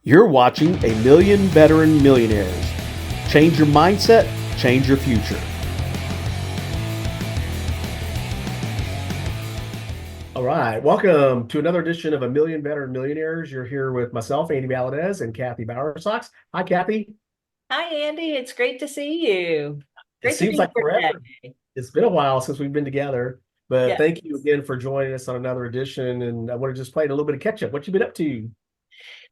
You're watching A Million Veteran Millionaires. Change your mindset, change your future. All right, welcome to another edition of A Million Veteran Millionaires. You're here with myself, Andy Valadez, and Kathy Bowersox. Hi, Kathy. Hi, Andy. It's great to see you. It Great to seems be like here forever. today. It's been a while since we've been together, but Yeah. thank you again for joining us on another edition. And I want to just play a little bit of catch up. What you been up to?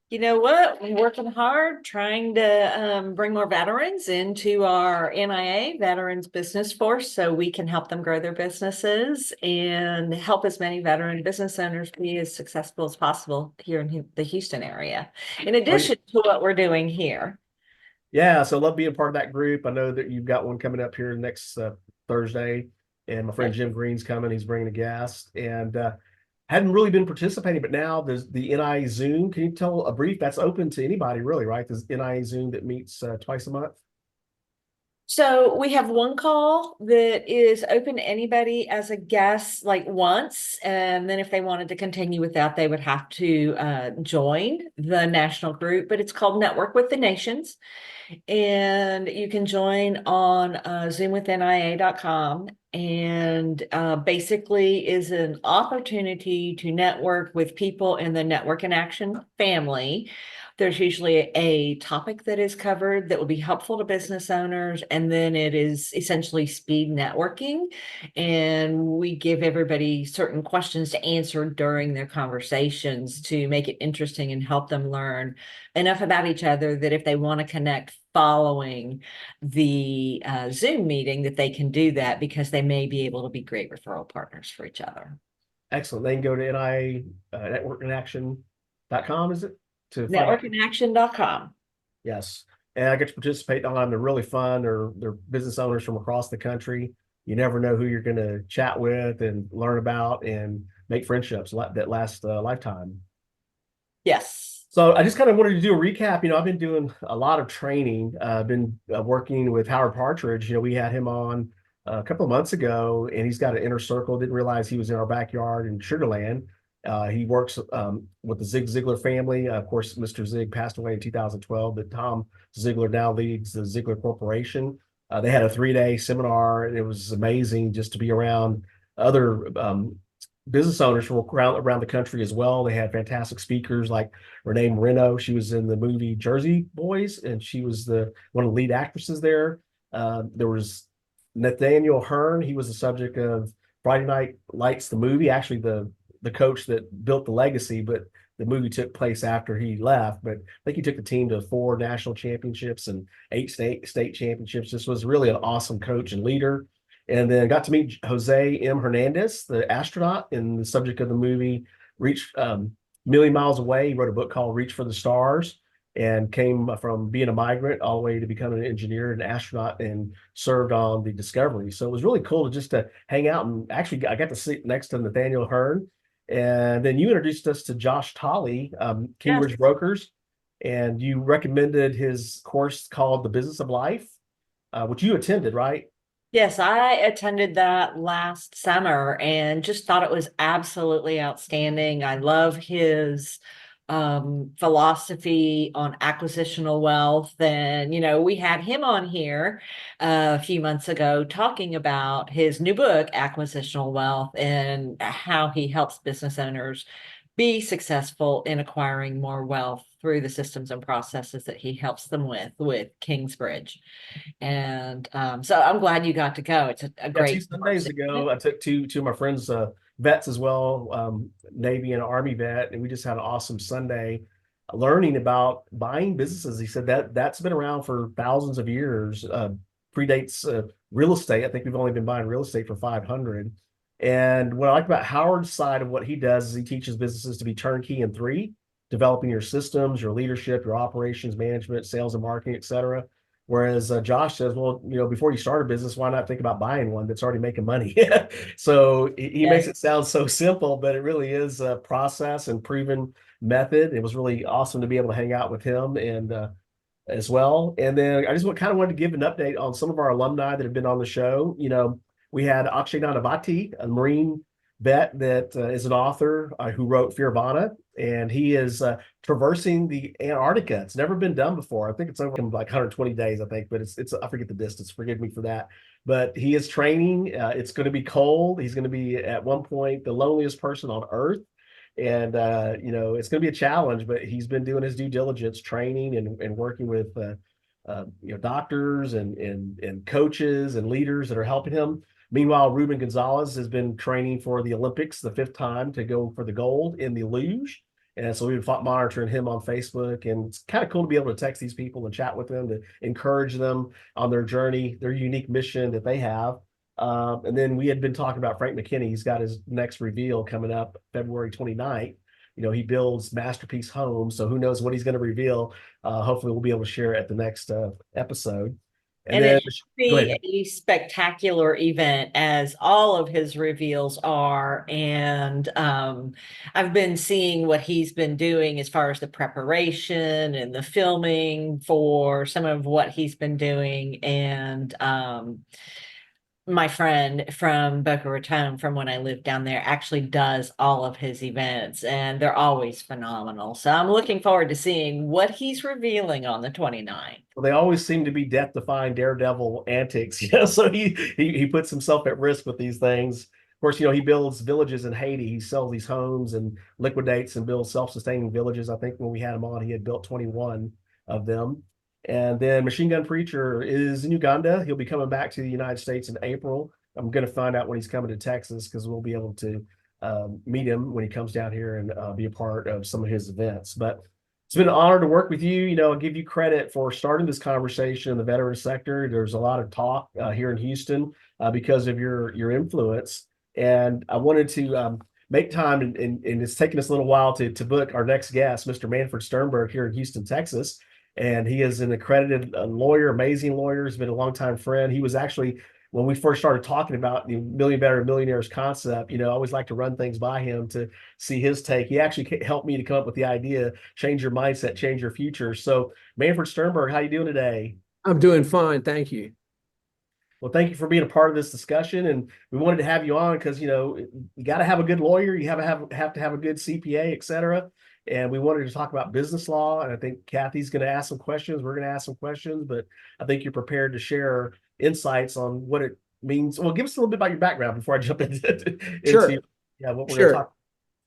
You know what? We're working hard trying to bring more veterans into our NIA, Veterans Business Force, so we can help them grow their businesses and help as many veteran business owners be as successful as possible here in the Houston area, in Oh, yeah. addition to what we're doing here. Yeah, so love being part of that group. I know that you've got one coming up here next Thursday, and my friend Jim Green's coming. He's bringing a guest, and hadn't really been participating, but now there's the NIA Zoom. Can you tell a brief? That's open to anybody, really, right? There's NIA Zoom that meets twice a month. So we have one call that is open to anybody as a guest, like once, and then if they wanted to continue with that, they would have to join the national group. But it's called Network with the Nations, and you can join on zoomwithnia.com. And basically is an opportunity to network with people in the Network in Action family. There's usually a topic that is covered that will be helpful to business owners, and then it is essentially speed networking. And we give everybody certain questions to answer during their conversations to make it interesting and help them learn enough about each other that if they want to connect following the Zoom meeting, that they can do that because they may be able to be great referral partners for each other. Excellent. They can go to NIA networkinaction.com, is it? To find out. Networkinaction.com. Yes. And I get to participate on them. They're really fun. They're business owners from across the country. You never know who you're going to chat with and learn about and make friendships that last a lifetime. Yes. So I just kind of wanted to do a recap. I've been doing a lot of training. I've been working with Howard Partridge. We had him on a couple of months ago, and he's got an inner circle. Didn't realize he was in our backyard in Sugarland. He works with the Zig Ziglar family. Of course, Mr. Zig passed away in 2012, but Tom Ziglar now leads the Ziglar Corporation. They had a 3-day seminar, and it was amazing just to be around other business owners from around the country as well. They had fantastic speakers like Renee Moreno. She was in the movie Jersey Boys, and she was the one of the lead actresses there. There was Nathaniel Hearn. He was the subject of Friday Night Lights, the movie. Actually, the coach that built the legacy, but the movie took place after he left. But I think he took the team to 4 national championships and 8 state championships. This was really an awesome coach and leader. And then got to meet Jose M. Hernandez, the astronaut, and the subject of the movie Reach Million Miles Away. He wrote a book called Reach for the Stars and came from being a migrant all the way to becoming an engineer and astronaut and served on the Discovery. So it was really cool to hang out, and actually I got to sit next to Nathaniel Hearn. And then you introduced us to Josh Tolley, King Yes. Ridge Brokers, and you recommended his course called The Business of Life, which you attended, right? Yes, I attended that last summer and just thought it was absolutely outstanding. I love his philosophy on acquisitional wealth. And, we had him on here a few months ago talking about his new book, Acquisitional Wealth, and how he helps business owners be successful in acquiring more wealth through the systems and processes that he helps them with Kingsbridge. And so I'm glad you got to go. It's a Yeah, two great Sundays course. ago, I took two of my friends, vets as well, Navy and Army vet, and we just had an awesome Sunday learning about buying businesses. He said that's been around for thousands of years, predates real estate. I think we've only been buying real estate for 500. And what I like about Howard's side of what he does is he teaches businesses to be turnkey in 3, developing your systems, your leadership, your operations management, sales and marketing, et cetera. Whereas Josh says, well, before you start a business, why not think about buying one that's already making money? So he makes Yes. it sound so simple, but it really is a process and proven method. It was really awesome to be able to hang out with him and as well. And then I just kind of wanted to give an update on some of our alumni that have been on the show. We had Akshay Nanavati, a Marine vet that is an author who wrote Fear Vana. and he is traversing the Antarctica. It's never been done before. I think it's over like 120 days, I think, but it's I forget the distance. Forgive me for that. But he is training. It's going to be cold. He's going to be at one point the loneliest person on Earth. And it's going to be a challenge, but he's been doing his due diligence, training and working with doctors and coaches and leaders that are helping him. Meanwhile, Ruben Gonzalez has been training for the Olympics the fifth time to go for the gold in the luge. And so we've been monitoring him on Facebook, and it's kind of cool to be able to text these people and chat with them to encourage them on their journey, their unique mission that they have. And then we had been talking about Frank McKinney. He's got his next reveal coming up February 29th. He builds masterpiece homes. So who knows what he's going to reveal. Hopefully we'll be able to share it at the next episode. And And it then should go be ahead. a spectacular event, as all of his reveals are. And I've been seeing what he's been doing as far as the preparation and the filming for some of what he's been doing. And my friend from Boca Raton, from when I lived down there, actually does all of his events, and they're always phenomenal. So I'm looking forward to seeing what he's revealing on the 29th. Well, they always seem to be death-defying daredevil antics. So he puts himself at risk with these things. Of course, he builds villages in Haiti. He sells these homes and liquidates and builds self-sustaining villages. I think when we had him on, he had built 21 of them. And then Machine Gun Preacher is in Uganda. He'll be coming back to the United States in April. I'm going to find out when he's coming to Texas, because we'll be able to meet him when he comes down here and be a part of some of his events. But it's been an honor to work with you. I'll give you credit for starting this conversation in the veteran sector. There's a lot of talk here in Houston because of your influence. And I wanted to make time, and it's taken us a little while to book our next guest, Mr. Manfred Sternberg, here in Houston, Texas. And he is an accredited lawyer, amazing lawyer. He's been a longtime friend. He was actually, when we first started talking about the Million Better Millionaires concept, I always like to run things by him to see his take. He actually helped me to come up with the idea: change your mindset, change your future. So, Manfred Sternberg, how you doing today? I'm doing fine, thank you. Well, thank you for being a part of this discussion, and we wanted to have you on because you got to have a good lawyer, you have to have a good CPA, et cetera. And we wanted to talk about business law, and I think Kathy's going to ask some questions. We're going to ask some questions, but I think you're prepared to share insights on what it means. Well, give us a little bit about your background before I jump Sure, into what we're going to sure. talk.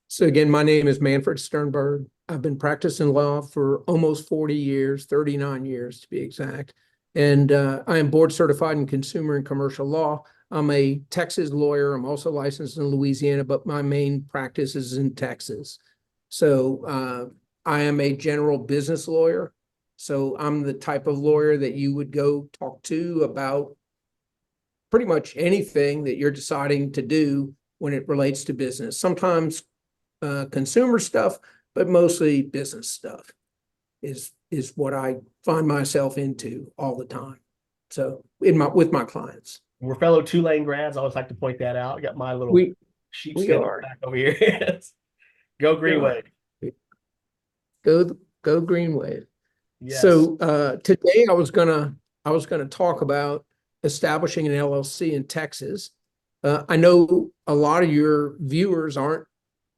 So again, my name is Manfred Sternberg. I've been practicing law for almost 40 years, 39 years to be exact. And I am board certified in consumer and commercial law. I'm a Texas lawyer. I'm also licensed in Louisiana, but my main practice is in Texas. So I am a general business lawyer. So I'm the type of lawyer that you would go talk to about pretty much anything that you're deciding to do when it relates to business. Sometimes consumer stuff, but mostly business stuff is what I find myself into all the time. So with my clients. We're fellow Tulane grads. I always like to point that out. I got my little We sheepskin are. back over here. Go We Green are. Wave. Go Green Wave. Yes. So today I was gonna talk about establishing an LLC in Texas. I know a lot of your viewers aren't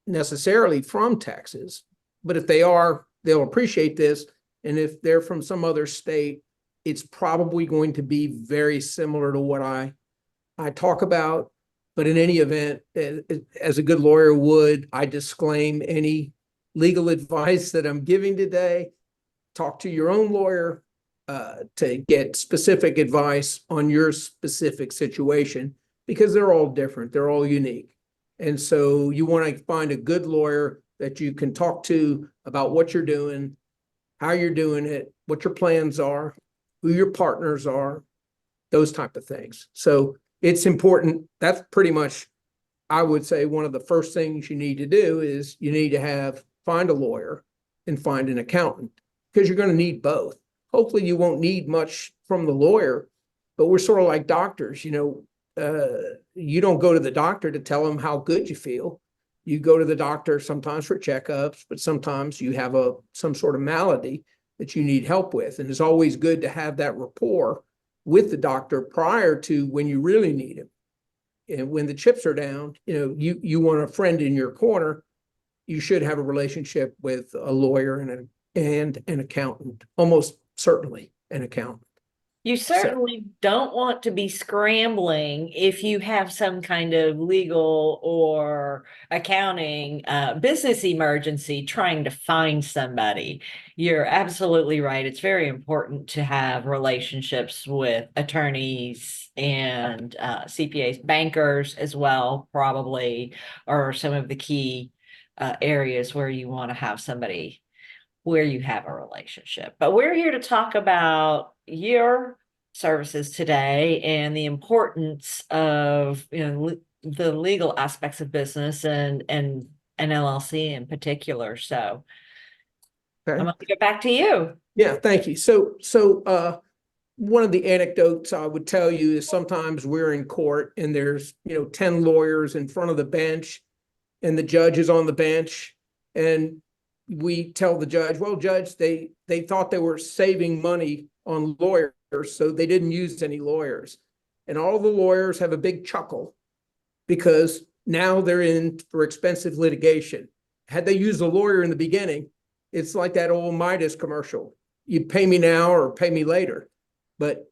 necessarily from Texas, but if they are, they'll appreciate this. And if they're from some other state, it's probably going to be very similar to what I talk about. But in any event, as a good lawyer would, I disclaim any legal advice that I'm giving today. Talk to your own lawyer to get specific advice on your specific situation, because they're all different. They're all unique. And so you want to find a good lawyer that you can talk to about what you're doing, how you're doing it, what your plans are, who your partners are, those type of things. So it's important. That's pretty much, I would say, one of the first things you need to do is you need to find a lawyer and find an accountant, because you're going to need both. Hopefully you won't need much from the lawyer, but we're sort of like doctors, you don't go to the doctor to tell them how good you feel. You go to the doctor sometimes for checkups, but sometimes you have some sort of malady that you need help with. And it's always good to have that rapport with the doctor prior to when you really need him. And when the chips are down, you want a friend in your corner you should have a relationship with a lawyer and an accountant, almost certainly an accountant. You certainly don't want to be scrambling if you have some kind of legal or accounting business emergency trying to find somebody. You're absolutely right. It's very important to have relationships with attorneys and CPAs, bankers as well, probably, or some of the key areas where you want to have somebody where you have a relationship. But we're here to talk about your services today and the importance of, the legal aspects of business and an LLC in particular. So I'm going to get back to you. Yeah, thank you. One of the anecdotes I would tell you is sometimes we're in court and there's, 10 lawyers in front of the bench and the judge is on the bench, and we tell the judge, well, judge, they thought they were saving money on lawyers, so they didn't use any lawyers. And all the lawyers have a big chuckle because now they're in for expensive litigation. Had they used a lawyer in the beginning, it's like that old Midas commercial. You pay me now or pay me later. But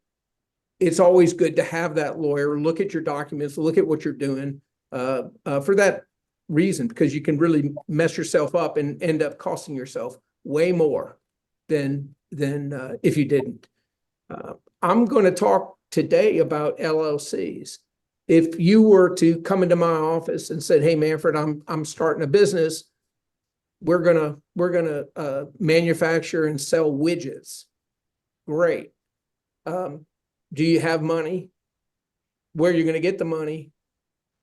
it's always good to have that lawyer look at your documents, look at what you're doing for that reason, because you can really mess yourself up and end up costing yourself way more than if you didn't. I'm going to talk today about LLCs. If you were to come into my office and said, "Hey, Manfred, I'm starting a business. We're gonna manufacture and sell widgets." Great. Do you have money? Where are you going to get the money?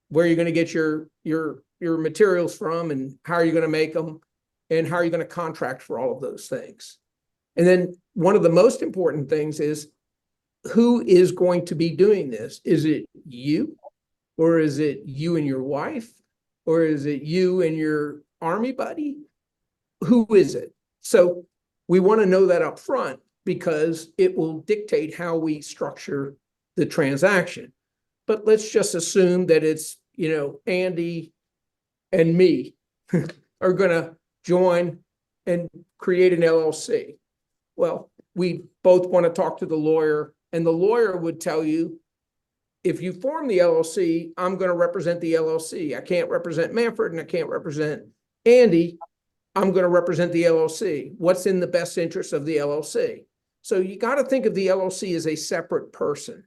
Where are you going to get your materials from, and how are you going to make them, and how are you going to contract for all of those things? And then one of the most important things is, who is going to be doing this? Is it you, or is it you and your wife, or is it you and your army buddy? Who is it? So we want to know that up front, because it will dictate how we structure the transaction. But let's just assume that it's, Andy and me are going to join and create an LLC. Well, we both want to talk to the lawyer, and the lawyer would tell you, if you form the LLC, I'm going to represent the LLC. I can't represent Manfred and I can't represent Andy. I'm going to represent the LLC. What's in the best interest of the LLC? So you got to think of the LLC as a separate person,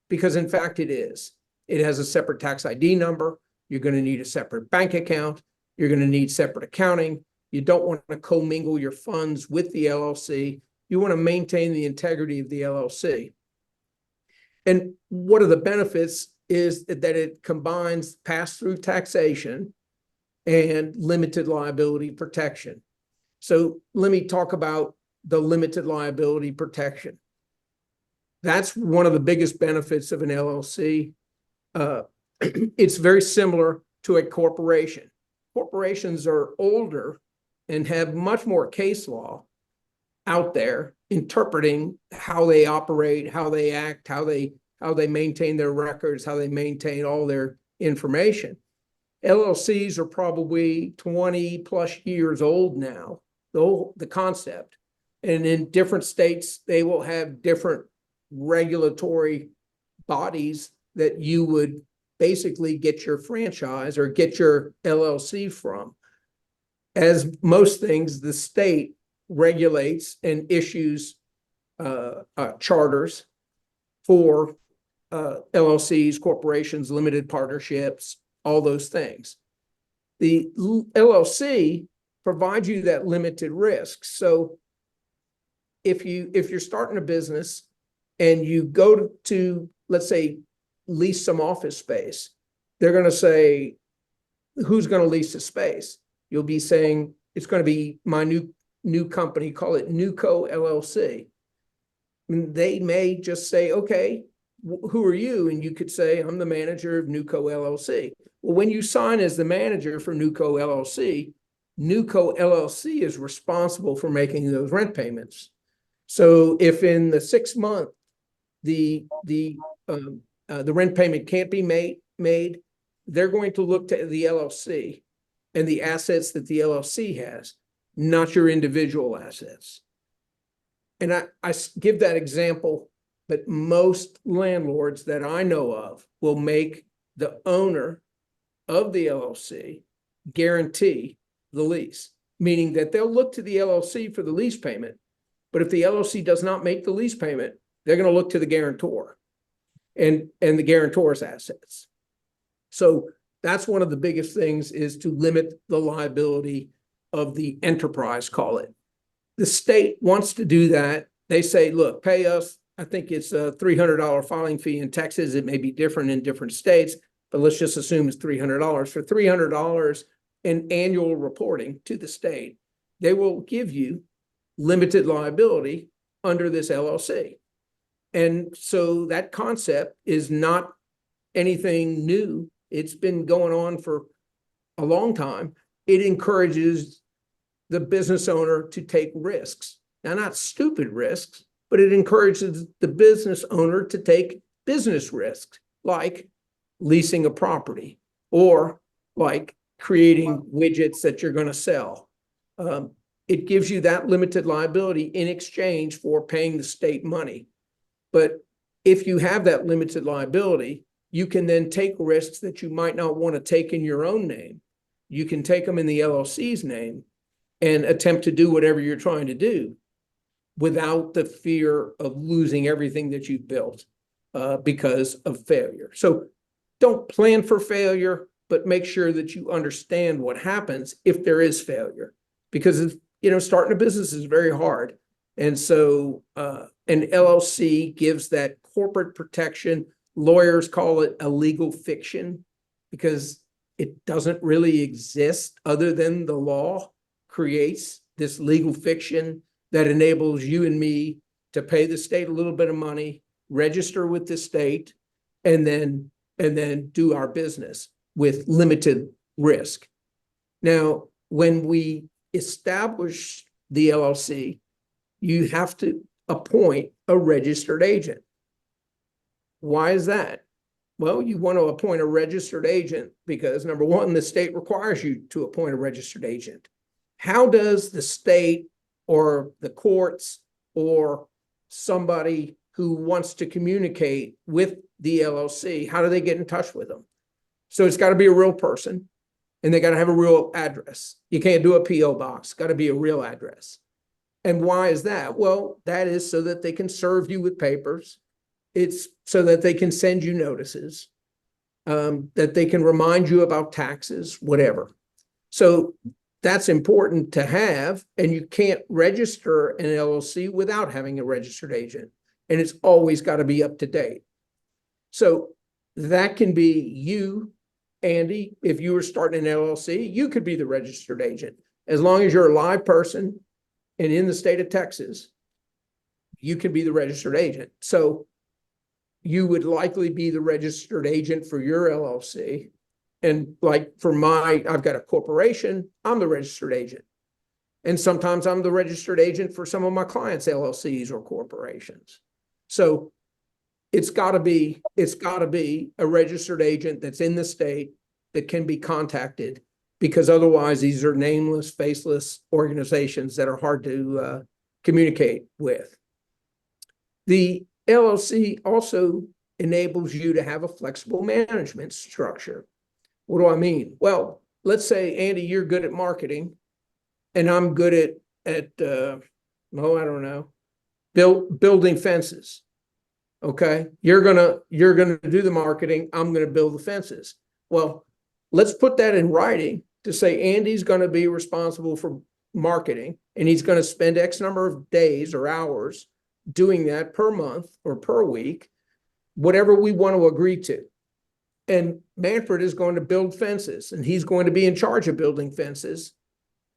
because in fact it is. It has a separate tax ID number. You're going to need a separate bank account. You're going to need separate accounting. You don't want to commingle your funds with the LLC. You want to maintain the integrity of the LLC. And one of the benefits is that it combines pass-through taxation and limited liability protection. So let me talk about the limited liability protection. That's one of the biggest benefits of an LLC. It's very similar to a corporation. Corporations are older and have much more case law out there interpreting how they operate, how they act, how they maintain their records, how they maintain all their information. LLCs are probably 20 plus years old now, the concept. And in different states, they will have different regulatory bodies that you would basically get your franchise or get your LLC from. As most things, the state regulates and issues charters for LLCs, corporations, limited partnerships, all those things. The LLC provides you that limited risk. So if you're starting a business and you go to, let's say, lease some office space, they're going to say, who's going to lease the space? You'll be saying, it's going to be my new company, call it Newco LLC. And they may just say, okay, who are you? And you could say, I'm the manager of Newco LLC. Well, when you sign as the manager for Newco LLC is responsible for making those rent payments. So if in the 6 month the rent payment can't be made, they're going to look to the LLC and the assets that the LLC has, not your individual assets. And I give that example, but most landlords that I know of will make the owner of the LLC guarantee the lease, meaning that they'll look to the LLC for the lease payment. But if the LLC does not make the lease payment, they're going to look to the guarantor and the guarantor's assets. So that's one of the biggest things, is to limit the liability of the enterprise, call it. The state wants to do that. They say, look, pay us. I think it's a $300 filing fee in Texas. It may be different in different states, but let's just assume it's $300. For $300 in annual reporting to the state, they will give you limited liability under this LLC. And so that concept is not anything new. It's been going on for a long time. It encourages the business owner to take risks. Now, not stupid risks, but it encourages the business owner to take business risks, like leasing a property or like creating widgets that you're going to sell. It gives you that limited liability in exchange for paying the state money. But if you have that limited liability, you can then take risks that you might not want to take in your own name. You can take them in the LLC's name and attempt to do whatever you're trying to do without the fear of losing everything that you've built because of failure. So don't plan for failure, but make sure that you understand what happens if there is failure. Because starting a business is very hard. And so an LLC gives that corporate protection. Lawyers call it a legal fiction because it doesn't really exist, other than the law creates this legal fiction that enables you and me to pay the state a little bit of money, register with the state, and then do our business with limited risk. Now, when we establish the LLC, you have to appoint a registered agent. Why is that? Well, you want to appoint a registered agent because, number one, the state requires you to appoint a registered agent. How does the state or the courts or somebody who wants to communicate with the LLC, how do they get in touch with them? So it's got to be a real person, and they got to have a real address. You can't do a PO box. It's got to be a real address. And why is that? Well, that is so that they can serve you with papers. It's so that they can send you notices, that they can remind you about taxes, whatever. So that's important to have, and you can't register an LLC without having a registered agent, and it's always got to be up to date. So that can be you, Andy. If you were starting an LLC, you could be the registered agent. As long as you're a live person and in the state of Texas, you can be the registered agent. So you would likely be the registered agent for your LLC. And like for I've got a corporation, I'm the registered agent. And sometimes I'm the registered agent for some of my clients' LLCs or corporations. So it's got to be a registered agent that's in the state that can be contacted, because otherwise these are nameless, faceless organizations that are hard to communicate with. The LLC also enables you to have a flexible management structure. What do I mean? Well, let's say, Andy, you're good at marketing and I'm good at I don't know, building fences. Okay. You're gonna do the marketing. I'm gonna build the fences. Well, let's put that in writing to say Andy's gonna be responsible for marketing, and he's gonna spend X number of days or hours doing that per month or per week, whatever we want to agree to. And Manfred is going to build fences, and he's going to be in charge of building fences,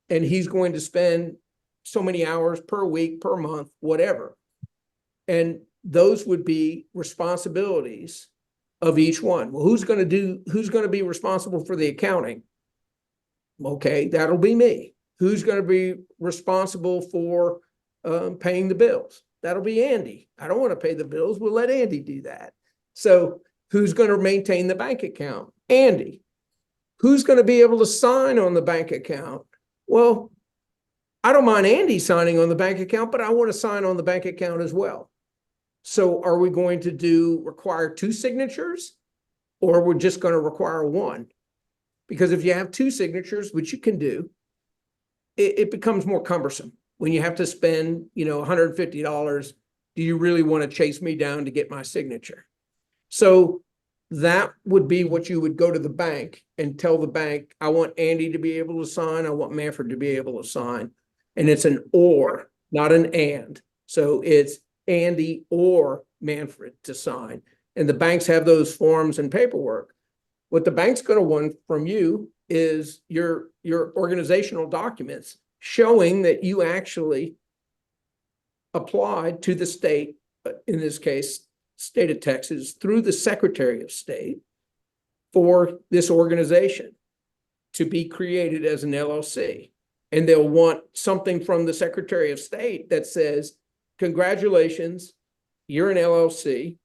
and he's going to spend so many hours per week, per month, whatever. And those would be responsibilities of each one. Well, who's going to be responsible for the accounting? Okay, that'll be me. Who's going to be responsible for paying the bills? That'll be Andy. I don't want to pay the bills. We'll let Andy do that. So who's going to maintain the bank account? Andy. who's going to be able to sign on the bank account? Well, I don't mind Andy signing on the bank account, but I want to sign on the bank account as well. So are we going to require 2 signatures, or we're just going to require 1? Because if you have 2 signatures, which you can do, it becomes more cumbersome. When you have to spend, $150, do you really want to chase me down to get my signature? So that would be what you would go to the bank and tell the bank, I want Andy to be able to sign, I want Manfred to be able to sign. And it's an or, not an and. So it's Andy or Manfred to sign. And the banks have those forms and paperwork. What the bank's going to want from you is your organizational documents showing that you actually applied to the state, in this case, state of Texas, through the Secretary of State for this organization to be created as an LLC. And they'll want something from the Secretary of State that says, congratulations, you're an LLC.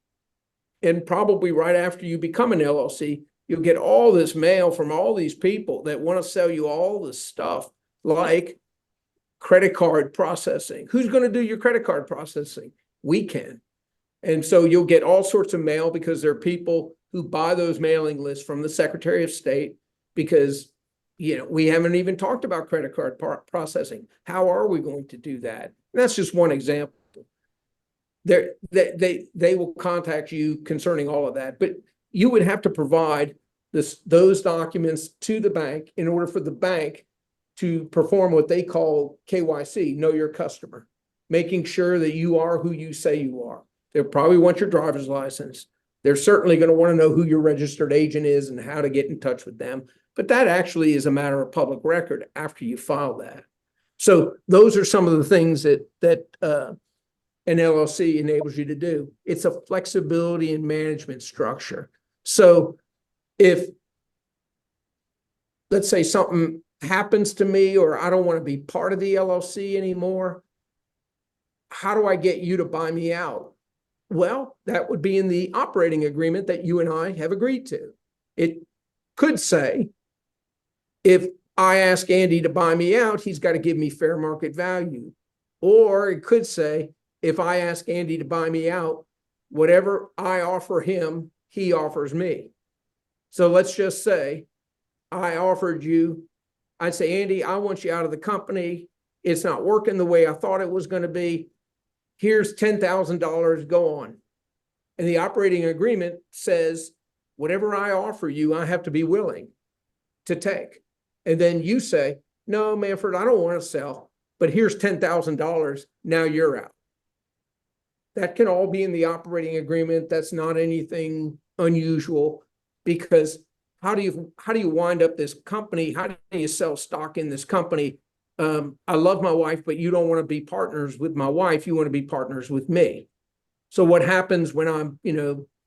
And probably right after you become an LLC, you'll get all this mail from all these people that want to sell you all this stuff, like credit card processing. Who's going to do your credit card processing? We can. And so you'll get all sorts of mail because there are people who buy those mailing lists from the Secretary of State because, we haven't even talked about credit card processing. How are we going to do that? And that's just one example. They will contact you concerning all of that, but you would have to provide those documents to the bank in order for the bank to perform what they call KYC, know your customer, making sure that you are who you say you are. They'll probably want your driver's license. They're certainly going to want to know who your registered agent is and how to get in touch with them. But that actually is a matter of public record after you file that. So those are some of the things that an LLC enables you to do. It's a flexibility in management structure. So if, let's say, something happens to me or I don't want to be part of the LLC anymore, how do I get you to buy me out? Well, that would be in the operating agreement that you and I have agreed to. It could say, if I ask Andy to buy me out, he's got to give me fair market value. Or it could say, if I ask Andy to buy me out, whatever I offer him, he offers me. So let's just say I offered you, I'd say, Andy, I want you out of the company. It's not working the way I thought it was going to be. Here's $10,000, go on. And the operating agreement says, whatever I offer you, I have to be willing to take. And then you say, no, Manfred, I don't want to sell, but here's $10,000. Now you're out. That can all be in the operating agreement. That's not anything unusual, because how do you wind up this company? How do you sell stock in this company? I love my wife, but you don't want to be partners with my wife. You want to be partners with me. So what happens when I'm,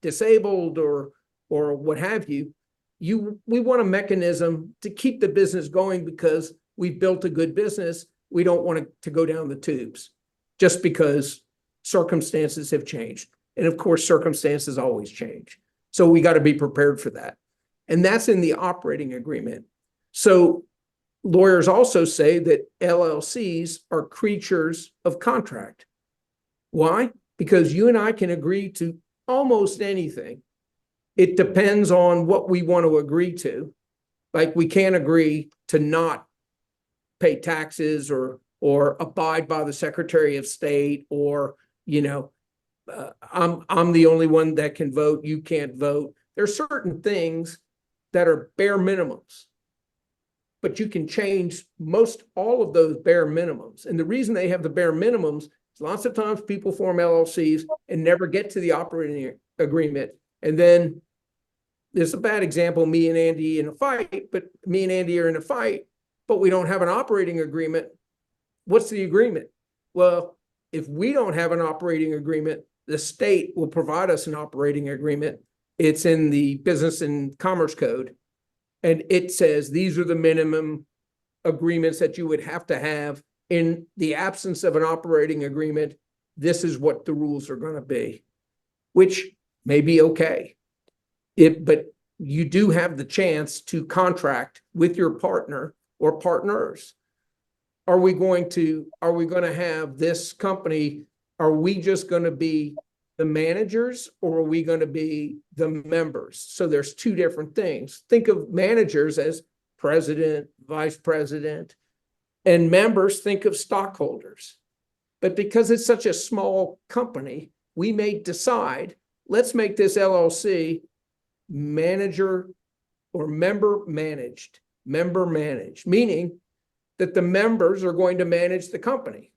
disabled or what have you? We want a mechanism to keep the business going because we've built a good business. We don't want it to go down the tubes just because circumstances have changed. And of course, circumstances always change. So we got to be prepared for that. And that's in the operating agreement. So lawyers also say that LLCs are creatures of contract. Why? Because you and I can agree to almost anything. It depends on what we want to agree to. Like, we can't agree to not pay taxes or abide by the Secretary of State, or, I'm the only one that can vote, you can't vote. There are certain things that are bare minimums, but you can change most all of those bare minimums. And the reason they have the bare minimums is lots of times people form LLCs and never get to the operating agreement. And then there's a bad example, me and Andy in a fight, but me and Andy are in a fight, but we don't have an operating agreement. What's the agreement? Well, if we don't have an operating agreement, the state will provide us an operating agreement. It's in the Business and Commerce Code. And it says these are the minimum agreements that you would have to have. In the absence of an operating agreement, this is what the rules are going to be, which may be okay. But you do have the chance to contract with your partner or partners. Are we going to have this company? Are we just going to be the managers, or are we going to be the members? So there's two different things. Think of managers as president, vice president, and members, think of stockholders. But because it's such a small company, we may decide, let's make this LLC manager or member managed, meaning that the members are going to manage the company.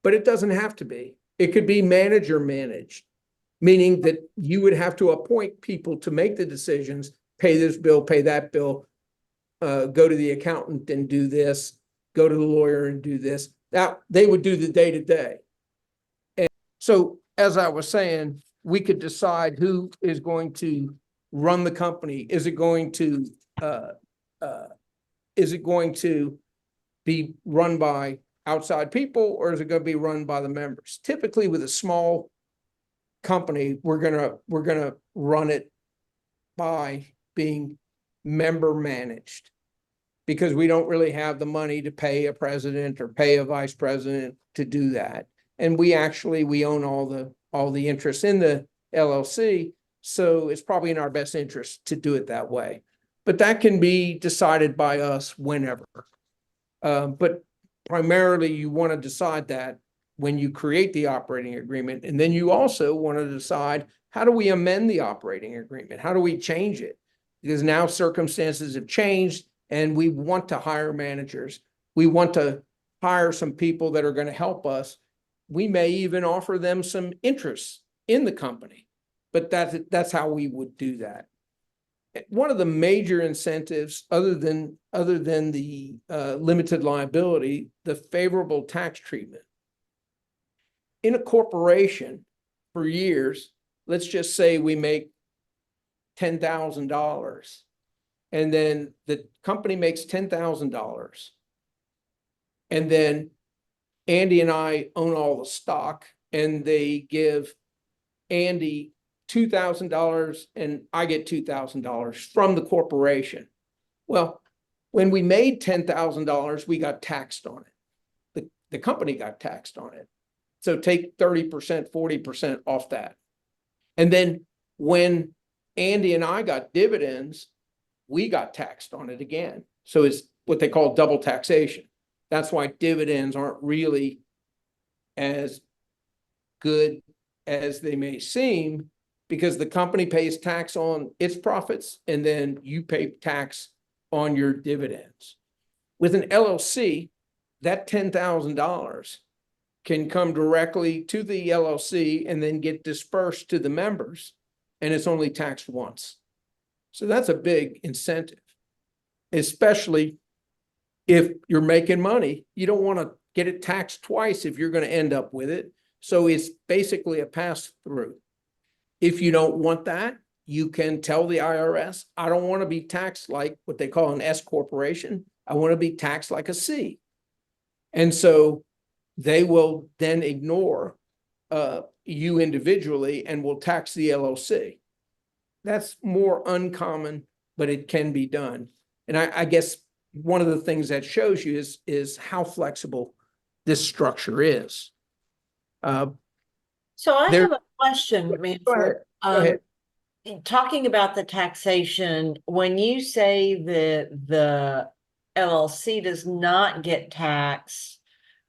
But it doesn't have to be. It could be manager managed, meaning that you would have to appoint people to make the decisions, pay this bill, pay that bill, go to the accountant and do this, go to the lawyer and do this. That they would do the day-to-day. And so, as I was saying, we could decide who is going to run the company. Is it going to be run by outside people, or is it going to be run by the members? Typically, with a small company, we're gonna run it by being member managed, because we don't really have the money to pay a president or pay a vice president to do that. And we own all the interests in the LLC, so it's probably in our best interest to do it that way. But that can be decided by us whenever. But primarily, you want to decide that when you create the operating agreement. And then you also want to decide, how do we amend the operating agreement? How do we change it? Because now circumstances have changed, and we want to hire managers. We want to hire some people that are going to help us. We may even offer them some interest in the company, but that's how we would do that. One of the major incentives, other than the limited liability, the favorable tax treatment. In a corporation, for years, let's just say we make $10,000, and then the company makes $10,000, and then Andy and I own all the stock, and they give Andy $2,000 and I get $2,000 from the corporation. Well, when we made $10,000, we got taxed on it. The company got taxed on it. So take 30%, 40% off that. And then when Andy and I got dividends, we got taxed on it again. So it's what they call double taxation. That's why dividends aren't really as good as they may seem, because the company pays tax on its profits, and then you pay tax on your dividends. With an LLC, that $10,000 can come directly to the LLC and then get dispersed to the members, and it's only taxed once. So that's a big incentive, especially if you're making money. You don't want to get it taxed twice if you're going to end up with it. So it's basically a pass-through. If you don't want that, you can tell the IRS, I don't want to be taxed like what they call an S corporation. I want to be taxed like a C. And so they will then ignore you individually and will tax the LLC. That's more uncommon, but it can be done. And I guess one of the things that shows you is how flexible this structure is. So I There- have a question, Go Manfred. ahead. Talking about the taxation, when you say that the LLC does not get taxed,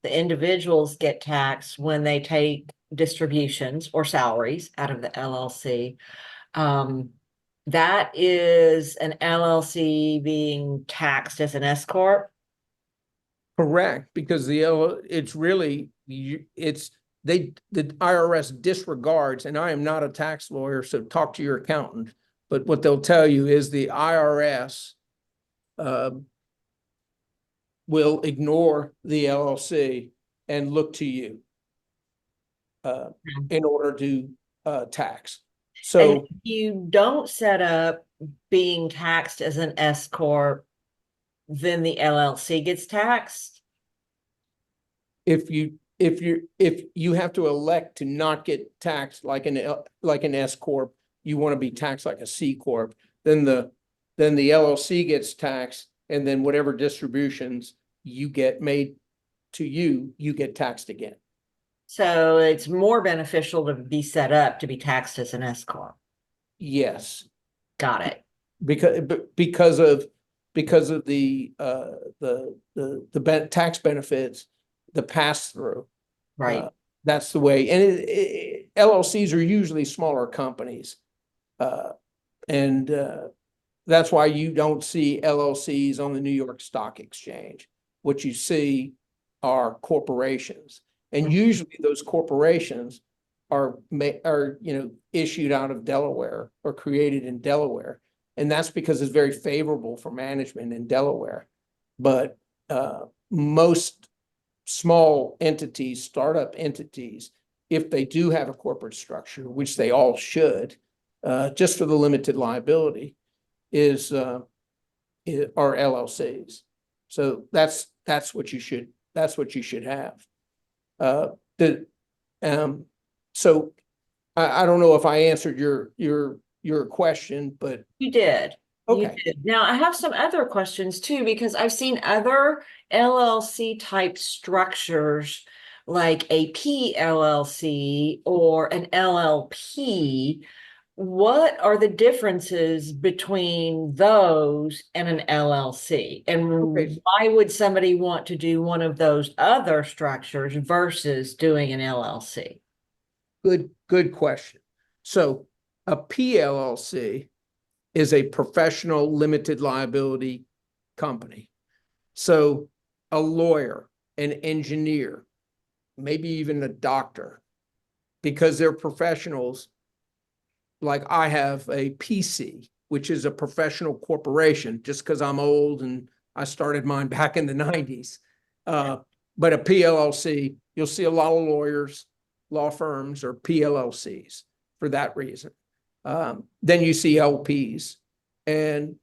the individuals get taxed when they take distributions or salaries out of the LLC. That is an LLC being taxed as an S corp. Correct, because the IRS disregards, and I am not a tax lawyer, so talk to your accountant, but what they'll tell you is the IRS will ignore the LLC and look to you in order to tax. So And if you don't set up being taxed as an S corp, then the LLC gets taxed. if you have to elect to not get taxed like an S corp, you want to be taxed like a C corp. then the LLC gets taxed, and then whatever distributions you get made to you, you get taxed again. So it's more beneficial to be set up to be taxed as an S corp. Yes, Got it. because of the tax benefits, the pass through. Right. That's the way, and LLCs are usually smaller companies. And that's why you don't see LLCs on the New York Stock Exchange. What you see are corporations. And usually those corporations are issued out of Delaware or created in Delaware. And that's because it's very favorable for management in Delaware. But most small entities, startup entities, if they do have a corporate structure, which they all should, just for the limited liability, are LLCs. So that's what you should have. So I don't know if I answered your question, but You did. You okay. did. Now I have some other questions too, because I've seen other LLC type structures like a PLLC or an LLP. What are the differences between those and an LLC? And Okay. why would somebody want to do one of those other structures versus doing an LLC? Good question. So a PLLC is a professional limited liability company. So a lawyer, an engineer, maybe even a doctor, because they're professionals. Like I have a PC, which is a professional corporation, just because I'm old and I started mine back in the 90s. But a PLLC, you'll see a lot of lawyers, law firms, or PLLCs for that reason. Then you see LPs, and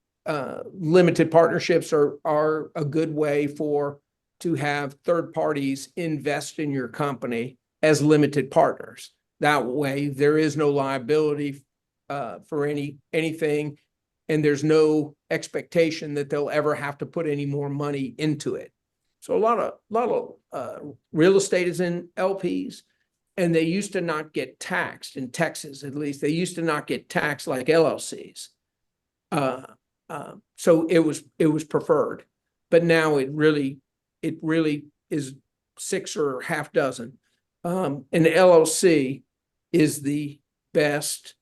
limited partnerships are a good way to have third parties invest in your company as limited partners. That way, there is no liability for anything, and there's no expectation that they'll ever have to put any more money into it. So a lot of real estate is in LPs, and they used to not get taxed in Texas, at least. They used to not get taxed like LLCs. So it was preferred, but now it really is six or half dozen. An LLC is the best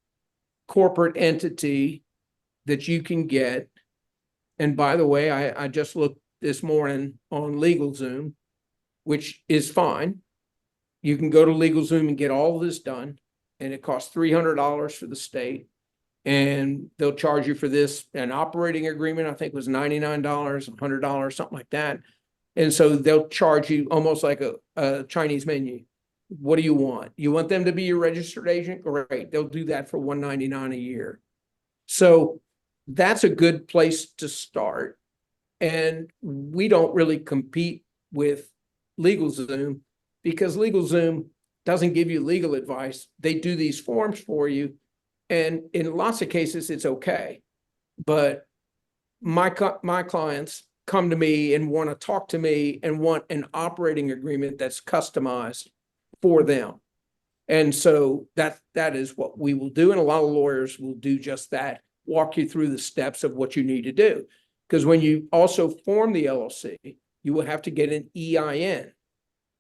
corporate entity that you can get. And by the way, I just looked this morning on LegalZoom, which is fine. You can go to LegalZoom and get all of this done, and it costs $300 for the state. And they'll charge you for this. An operating agreement, I think, was $99, $100, something like that. And so they'll charge you almost like a Chinese menu. What do you want? You want them to be your registered agent? Great. They'll do that for $199 a year. So that's a good place to start. And we don't really compete with LegalZoom because LegalZoom doesn't give you legal advice. They do these forms for you. And in lots of cases, it's okay. But my clients come to me and want to talk to me and want an operating agreement that's customized for them. And so that is what we will do. And a lot of lawyers will do just that, walk you through the steps of what you need to do. Because when you also form the LLC, you will have to get an EIN,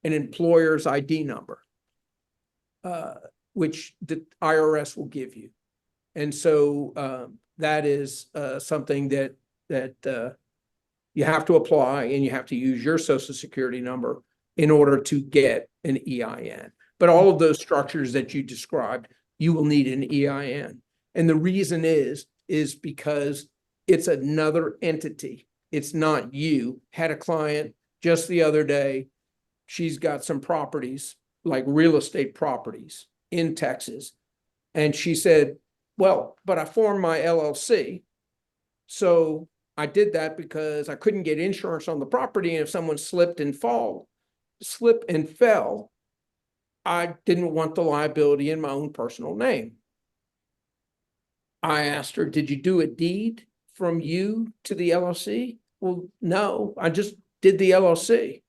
an employer's ID number, which the IRS will give you. And so that is something that you have to apply, and you have to use your Social Security number in order to get an EIN. But all of those structures that you described, you will need an EIN. And the reason is because it's another entity. It's not you. Had a client just the other day. She's got some properties, like real estate properties in Texas. And she said, well, but I formed my LLC. So I did that because I couldn't get insurance on the property. And if someone slipped and fell, I didn't want the liability in my own personal name. I asked her, did you do a deed from you to the LLC? Well, no, I just did the LLC.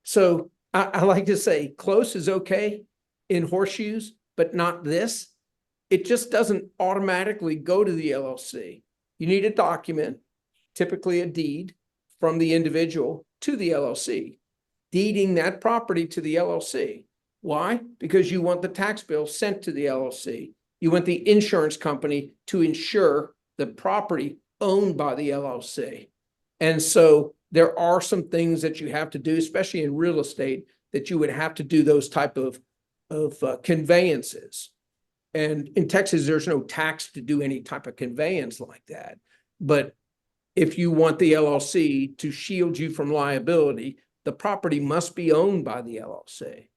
So I like to say close is okay in horseshoes, but not this. It just doesn't automatically go to the LLC. You need a document, typically a deed from the individual to the LLC, deeding that property to the LLC. Why? Because you want the tax bill sent to the LLC. You want the insurance company to insure the property owned by the LLC. And so there are some things that you have to do, especially in real estate, that you would have to do those type of conveyances. And in Texas, there's no tax to do any type of conveyance like that. But if you want the LLC to shield you from liability, the property must be owned by the LLC.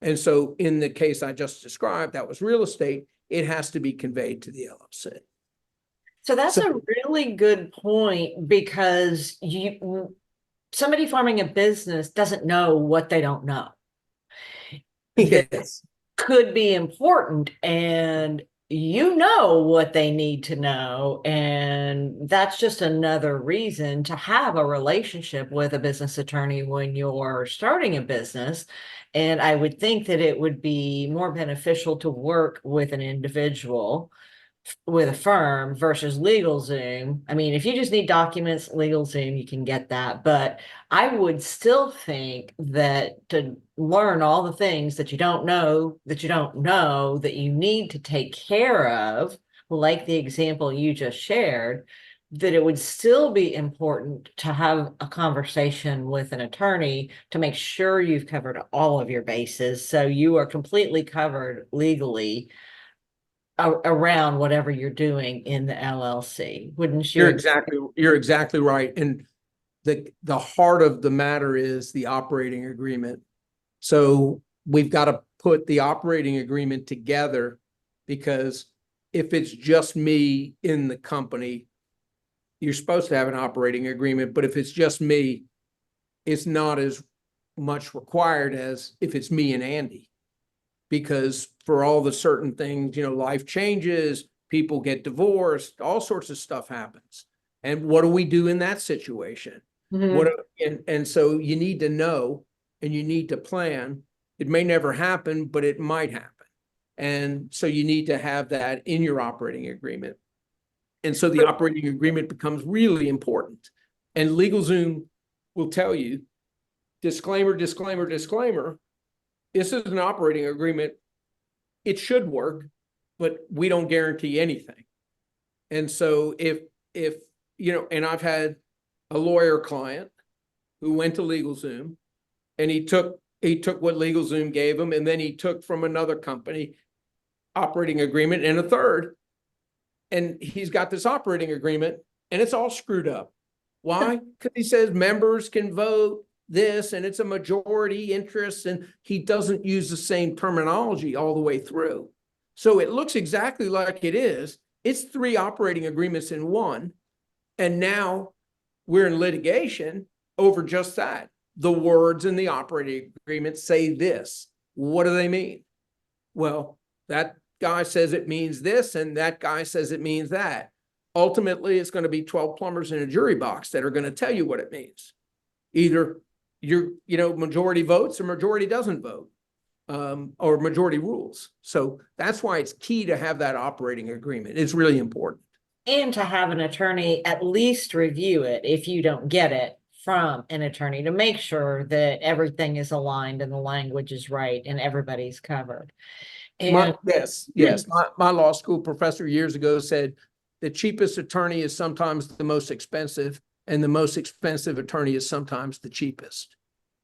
And so in the case I just described, that was real estate, it has to be conveyed to the LLC. So that's a really good point, because somebody farming a business doesn't know what they don't know. Yes. Could be important, and you know what they need to know, and that's just another reason to have a relationship with a business attorney when you're starting a business. And I would think that it would be more beneficial to work with an individual, with a firm, versus LegalZoom. I mean, if you just need documents, LegalZoom, you can get that. But I would still think that to learn all the things that you don't know, that you need to take care of, like the example you just shared, that it would still be important to have a conversation with an attorney to make sure you've covered all of your bases, so you are completely covered legally around whatever you're doing in the LLC. Wouldn't you? You're exactly right. And the heart of the matter is the operating agreement. So we've got to put the operating agreement together, because if it's just me in the company, you're supposed to have an operating agreement. But if it's just me, it's not as much required as if it's me and Andy. Because for all the certain things, life changes, people get divorced, all sorts of stuff happens. And what do we do in that situation? And so you need to know, and you need to plan. It may never happen, but it might happen. And so you need to have that in your operating agreement. And so the operating agreement becomes really important. And LegalZoom will tell you, disclaimer, disclaimer, disclaimer, this is an operating agreement. It should work, but we don't guarantee anything. And so if and I've had a lawyer client who went to LegalZoom, and he took what LegalZoom gave him, and then he took from another company operating agreement and a third, and he's got this operating agreement, and it's all screwed up. Why? Because he says members can vote this, and it's a majority interest, and he doesn't use the same terminology all the way through. So it looks exactly like it is. It's 3 operating agreements in one. And now we're in litigation over just that. The words in the operating agreement say this. What do they mean? Well, that guy says it means this, and that guy says it means that. Ultimately, it's going to be 12 plumbers in a jury box that are going to tell you what it means. Either majority votes or majority doesn't vote, or majority rules. So that's why it's key to have that operating agreement. It's really important. And to have an attorney at least review it if you don't get it from an attorney, to make sure that everything is aligned and the language is right and everybody's covered. And Yes. My law school professor years ago said the cheapest attorney is sometimes the most expensive, and the most expensive attorney is sometimes the cheapest.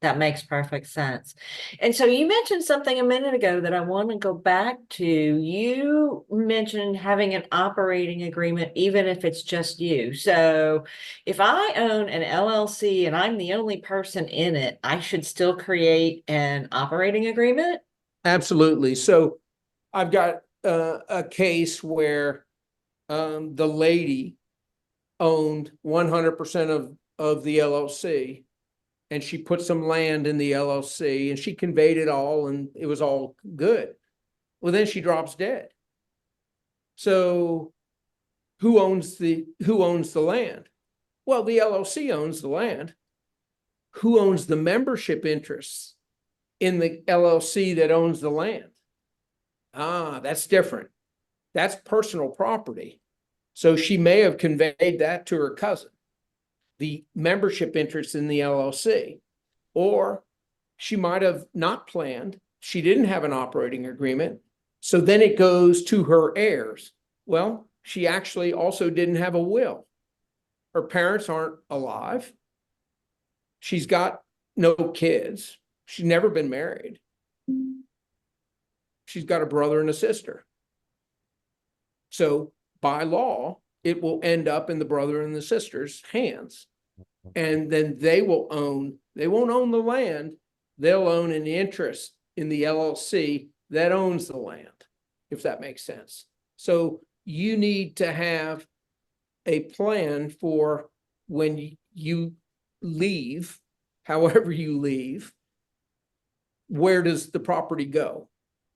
that makes perfect sense. And so you mentioned something a minute ago that I want to go back to. You mentioned having an operating agreement, even if it's just you. So if I own an LLC and I'm the only person in it, I should still create an operating agreement? Absolutely. So I've got a case where the lady owned 100% of the LLC, and she put some land in the LLC, and she conveyed it all, and it was all good. Well, then she drops dead. So who owns the land? Well, the LLC owns the land. Who owns the membership interests in the LLC that owns the land? Ah, that's different. That's personal property. So she may have conveyed that to her cousin, the membership interest in the LLC, or she might have not planned. She didn't have an operating agreement. So then it goes to her heirs. Well, she actually also didn't have a will. Her parents aren't alive. She's got no kids. She's never been married. She's got a brother and a sister. So by law, it will end up in the brother and the sister's hands. And then they won't own the land. They'll own an interest in the LLC that owns the land, if that makes sense. So you need to have a plan for when you leave, however you leave, where does the property go?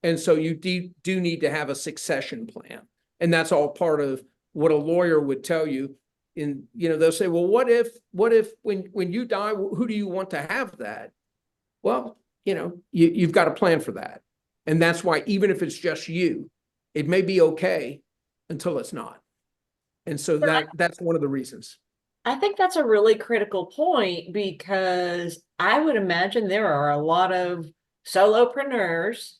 And so you do need to have a succession plan. And that's all part of what a lawyer would tell you. They'll say, well, what if when you die, who do you want to have that? Well, you've got a plan for that. And that's why even if it's just you, it may be okay until it's not. And so that's one of the reasons. I think that's a really critical point, because I would imagine there are a lot of solopreneurs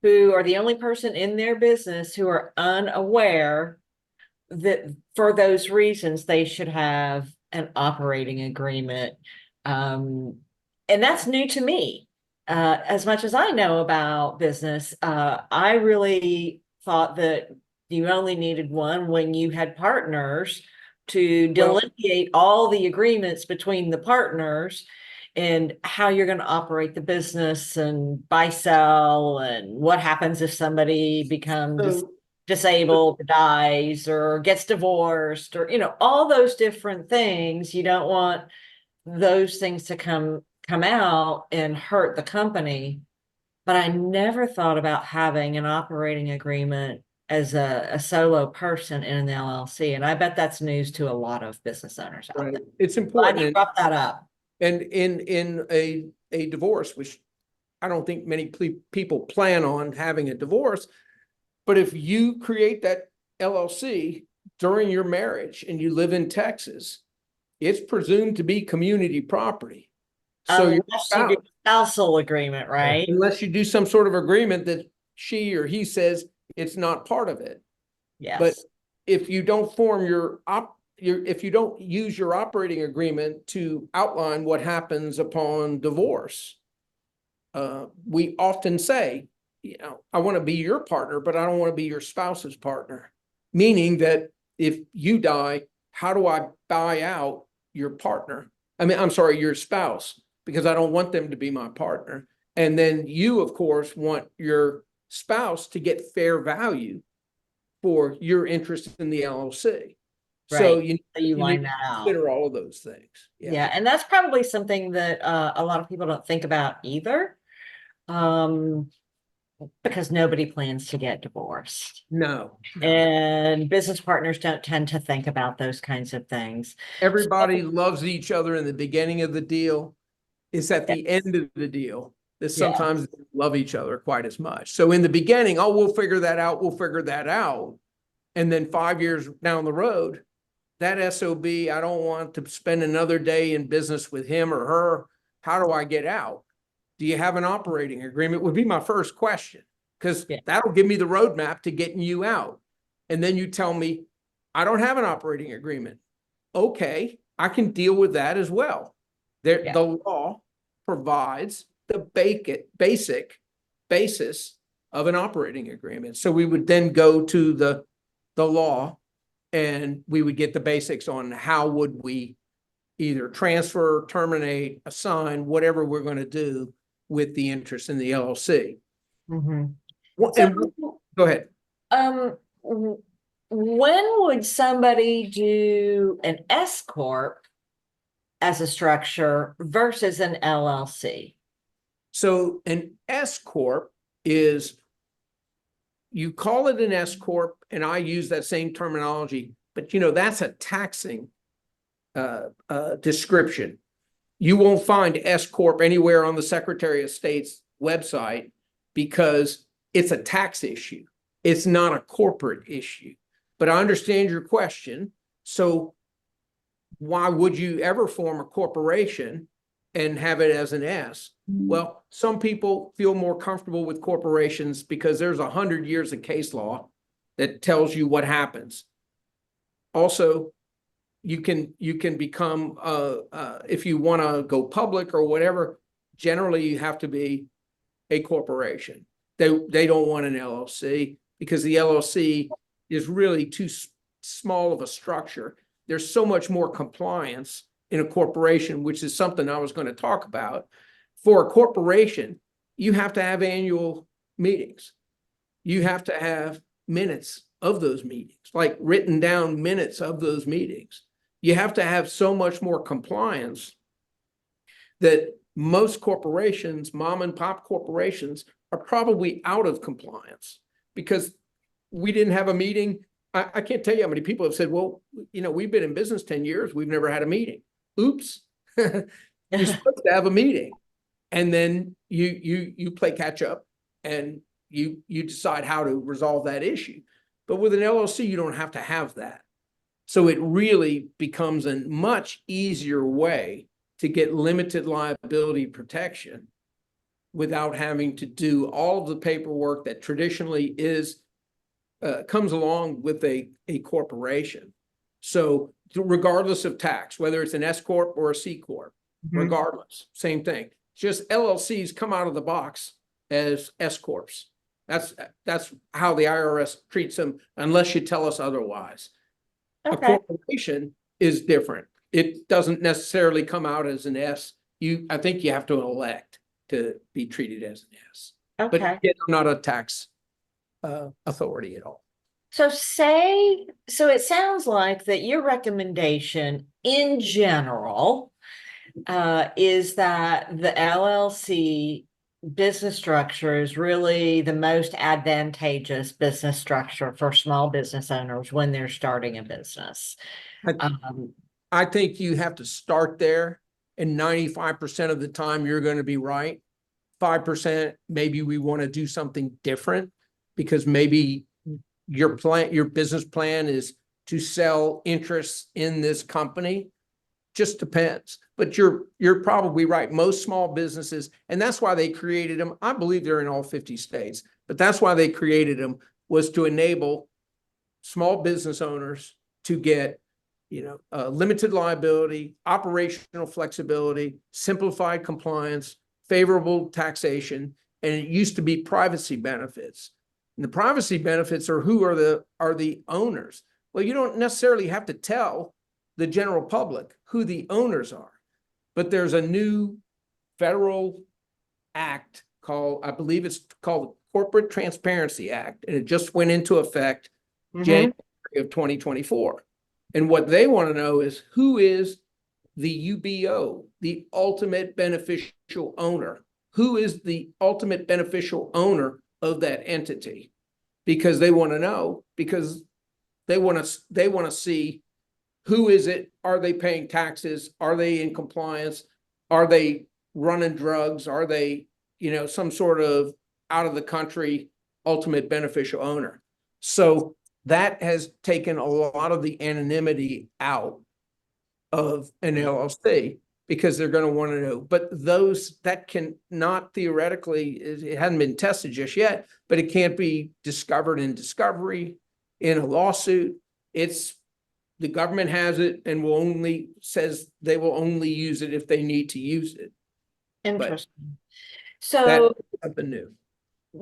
who are the only person in their business who are unaware that for those reasons they should have an operating agreement. And that's new to me. As much as I know about business, I really thought that you only needed one when you had partners to delineate all the agreements between the partners and how you're going to operate the business and buy, sell, and what happens if somebody becomes disabled, or dies, or gets divorced, or all those different things. You don't want those things to come out and hurt the company. But I never thought about having an operating agreement as a solo person in an LLC. And I bet that's news to a lot of business owners out there. It's important. Glad you brought that up. And in a divorce, which I don't think many people plan on having a divorce, but if you create that LLC during your marriage and you live in Texas, it's presumed to be community property. So unless you do a spousal agreement, right? Unless you do some sort of agreement that she or he says it's not part of it. Yes. But if you don't form if you don't use your operating agreement to outline what happens upon divorce, we often say, I want to be your partner, but I don't want to be your spouse's partner. Meaning that if you die, how do I buy out your partner? I'm sorry, your spouse, because I don't want them to be my partner. And then you, of course, want your spouse to get fair value for your interest in the LLC. Right. So you line that out. Consider all of those things. Yeah. And that's probably something that a lot of people don't think about either. Because nobody plans to get divorced. No. And business partners don't tend to think about those kinds of things. Everybody loves each other in the beginning of the deal. It's at the end of the deal that sometimes they don't love each other quite as much. So in the beginning, we'll figure that out. We'll figure that out. And then 5 years down the road, that SOB, I don't want to spend another day in business with him or her. How do I get out? Do you have an operating agreement? Would be my first question, because that'll give me the roadmap to getting you out. And then you tell me, I don't have an operating agreement. Okay, I can deal with that as well. The law provides the basic basis of an operating agreement. So we would then go to the law and we would get the basics on how would we either transfer, terminate, assign, whatever we're going to do with the interest in the LLC. Mm-hmm. Go ahead. When would somebody do an S corp as a structure versus an LLC? So an S corp is, you call it an S corp, and I use that same terminology But that's a taxing description. You won't find S Corp anywhere on the Secretary of State's website because it's a tax issue. It's not a corporate issue. But I understand your question. So why would you ever form a corporation and have it as an S? Well, some people feel more comfortable with corporations because there's 100 years of case law that tells you what happens. Also, you can become if you want to go public or whatever, generally you have to be a corporation. They don't want an LLC because the LLC is really too small of a structure. There's so much more compliance in a corporation, which is something I was going to talk about. For a corporation, you have to have annual meetings. You have to have minutes of those meetings, like written down minutes of those meetings. You have to have so much more compliance that most corporations, mom and pop corporations, are probably out of compliance because we didn't have a meeting. I can't tell you how many people have said, well, we've been in business 10 years. We've never had a meeting. Oops. You're supposed to have a meeting. And then you play catch up and you decide how to resolve that issue. But with an LLC, you don't have to have that. So it really becomes a much easier way to get limited liability protection without having to do all of the paperwork that traditionally comes along with a corporation. So regardless of tax, whether it's an S Corp or a C Corp, regardless, same thing. Just LLCs come out of the box as S Corps. That's how the IRS treats them, unless you tell us otherwise. Okay. A corporation is different. It doesn't necessarily come out as an S. I think you have to elect to be treated as an S. Okay. But I'm not a tax authority at all. So it sounds like that your recommendation in general is that the LLC business structure is really the most advantageous business structure for small business owners when they're starting a business. I think you have to start there, and 95% of the time you're going to be right. 5%, maybe we want to do something different because maybe your business plan is to sell interests in this company. Just depends. But you're probably right. Most small businesses, and that's why they created them. I believe they're in all 50 states, but that's why they created them, was to enable small business owners to get limited liability, operational flexibility, simplified compliance, favorable taxation, and it used to be privacy benefits. And the privacy benefits are who are the owners. Well, you don't necessarily have to tell the general public who the owners are, but there's a new federal act I believe it's called the Corporate Transparency Act, and it just went into effect January of 2024. And what they want to know is who is the UBO, the ultimate beneficial owner. Who is the ultimate beneficial owner of that entity? Because they want to know, because they want to see who is it? Are they paying taxes? Are they in compliance? Are they running drugs? Are they, some sort of out of the country ultimate beneficial owner? So that has taken a lot of the anonymity out of an LLC because they're going to want to know. But that can not theoretically, it hasn't been tested just yet, but it can't be discovered in discovery, in a lawsuit. The government has it and says they will only use it if they need to use it. Interesting. So that's something new.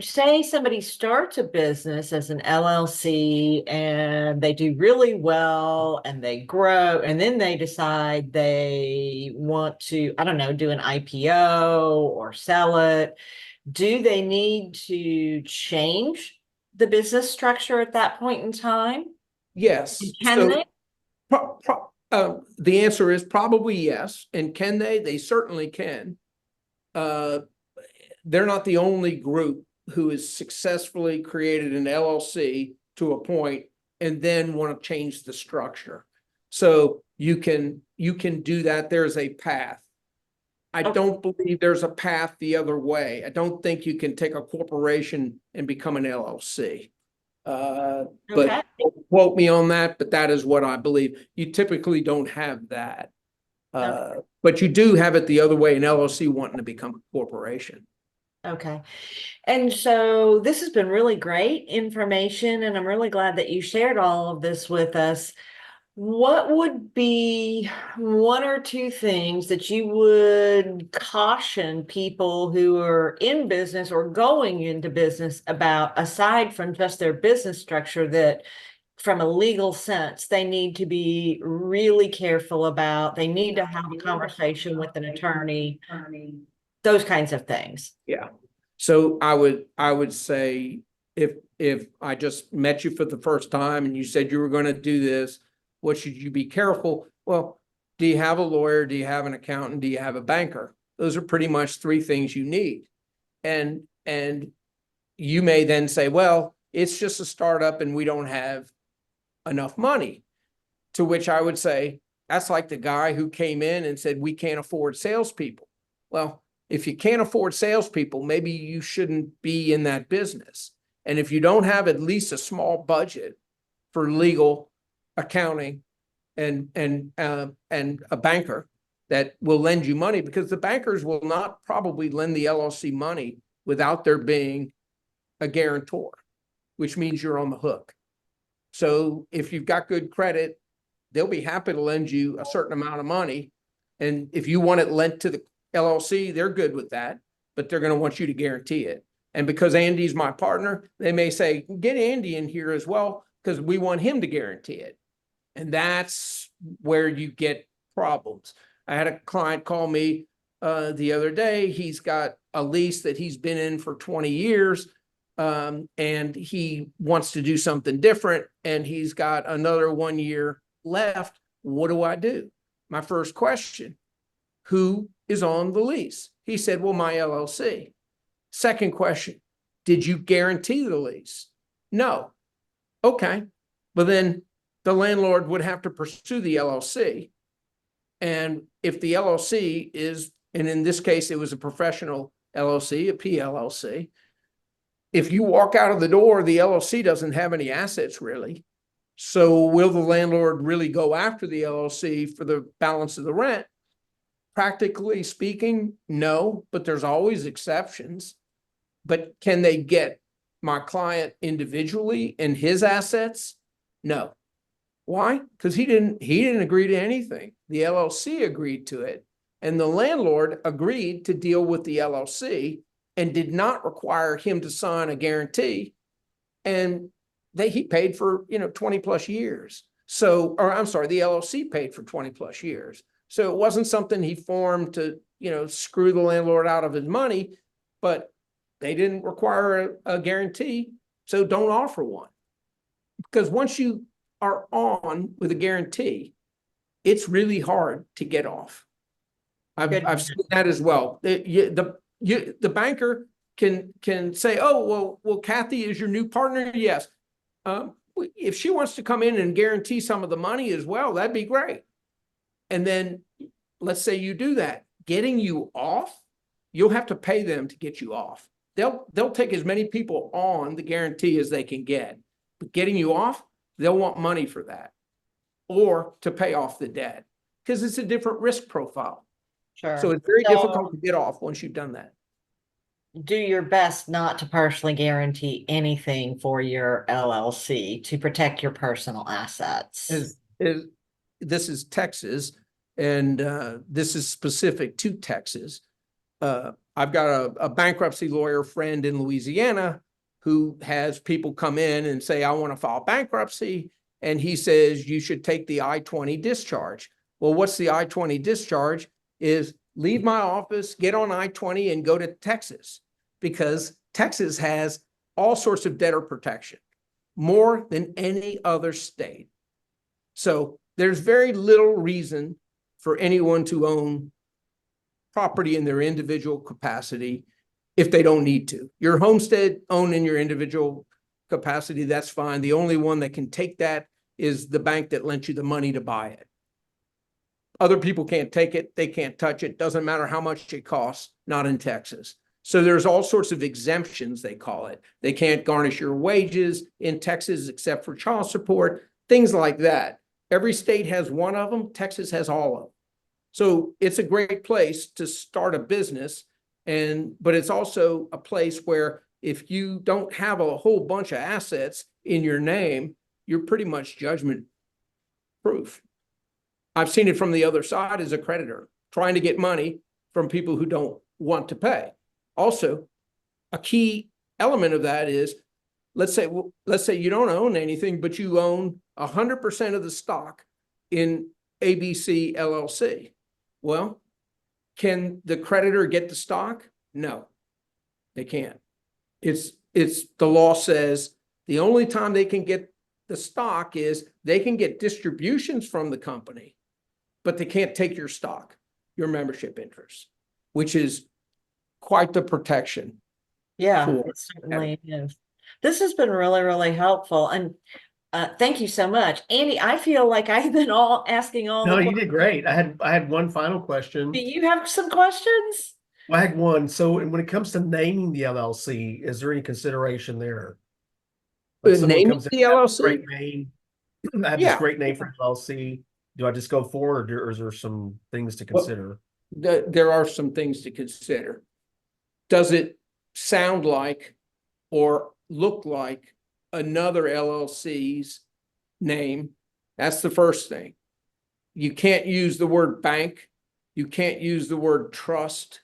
Say somebody starts a business as an LLC and they do really well and they grow, and then they decide they want to, I don't know, do an IPO or sell it. Do they need to change the business structure at that point in time? Yes. Can they? The answer is probably yes. And can they? They certainly can. They're not the only group who has successfully created an LLC to a point and then want to change the structure. So you can do that. There's a path. I don't believe there's a path the other way. I don't think you can take a corporation and become an LLC. Okay. But don't quote me on that, but that is what I believe. You typically don't have that. But you do have it the other way, an LLC wanting to become a corporation. Okay. And so this has been really great information, and I'm really glad that you shared all of this with us. What would be one or two things that you would caution people who are in business or going into business about, aside from just their business structure, that from a legal sense, they need to be really careful about? They need to have a conversation with an attorney, those kinds of things. Yeah. So I would say if I just met you for the first time and you said you were going to do this, what should you be careful? Well, do you have a lawyer? Do you have an accountant? Do you have a banker? Those are pretty much three things you need. And you may then say, well, it's just a startup and we don't have enough money. To which I would say, that's like the guy who came in and said, we can't afford salespeople. Well, if you can't afford salespeople, maybe you shouldn't be in that business. And if you don't have at least a small budget for legal, accounting, and a banker that will lend you money, because the bankers will not probably lend the LLC money without there being a guarantor, which means you're on the hook. So if you've got good credit, they'll be happy to lend you a certain amount of money. And if you want it lent to the LLC, they're good with that, but they're going to want you to guarantee it. And because Andy's my partner, they may say, get Andy in here as well, because we want him to guarantee it. And that's where you get problems. I had a client call me the other day. He's got a lease that he's been in for 20 years. And he wants to do something different, and he's got another 1 year left. What do I do? My first question, who is on the lease? He said, well, my LLC. Second question, did you guarantee the lease? No. Okay. But then the landlord would have to pursue the LLC. And if the LLC is, and in this case, it was a professional LLC, a PLLC, if you walk out of the door, the LLC doesn't have any assets really. So will the landlord really go after the LLC for the balance of the rent? Practically speaking, no, but there's always exceptions. But can they get my client individually and his assets? No. Why? Because he didn't agree to anything. The LLC agreed to it. And the landlord agreed to deal with the LLC and did not require him to sign a guarantee. And he paid for 20 plus years. So, or I'm sorry, the LLC paid for 20 plus years. So it wasn't something he formed to screw the landlord out of his money, but they didn't require a guarantee. So don't offer one, because once you are on with a guarantee, it's really hard to get off. I've seen that as well. The banker can say, oh, well, Kathy is your new partner. Yes. If she wants to come in and guarantee some of the money as well, that'd be great. And then let's say you do that. Getting you off, you'll have to pay them to get you off. They'll take as many people on the guarantee as they can get. But getting you off, they'll want money for that, or to pay off the debt, because it's a different risk profile. Sure. So it's very difficult to get off once you've done that. Do your best not to personally guarantee anything for your LLC to protect your personal assets. This is Texas, and this is specific to Texas. I've got a bankruptcy lawyer friend in Louisiana who has people come in and say, I want to file bankruptcy. And he says, you should take the I-20 discharge. Well, what's the I-20 discharge? Is leave my office, get on I-20 and go to Texas, because Texas has all sorts of debtor protection, more than any other state. So there's very little reason for anyone to own property in their individual capacity if they don't need to. Your homestead owned in your individual capacity, that's fine. The only one that can take that is the bank that lent you the money to buy it. Other people can't take it. They can't touch it. Doesn't matter how much it costs, not in Texas. So there's all sorts of exemptions, they call it. They can't garnish your wages in Texas except for child support, things like that. Every state has one of them. Texas has all of them. So it's a great place to start a business. But it's also a place where if you don't have a whole bunch of assets in your name, you're pretty much judgment proof. I've seen it from the other side as a creditor, trying to get money from people who don't want to pay. Also, a key element of that is, let's say you don't own anything, but you own 100% of the stock in ABC LLC. Well, can the creditor get the stock? No, they can't. It's the law says the only time they can get the stock is they can get distributions from the company, but they can't take your stock, your membership interest, which is quite the protection. Yeah, for it certainly is. This has been really, really helpful. And thank you so much. Andy, I feel like I've been asking all No, the you questions. did great. I had one final question. Do you have some questions? I had one. So when it comes to naming the LLC, is there any consideration there? Like someone naming comes in, the I have this LLC? great name, I have this Yeah, great name for LLC. Do I just go forward or is there some things to well, consider? there are some things to consider. Does it sound like or look like another LLC's name? That's the first thing. You can't use the word bank. You can't use the word trust.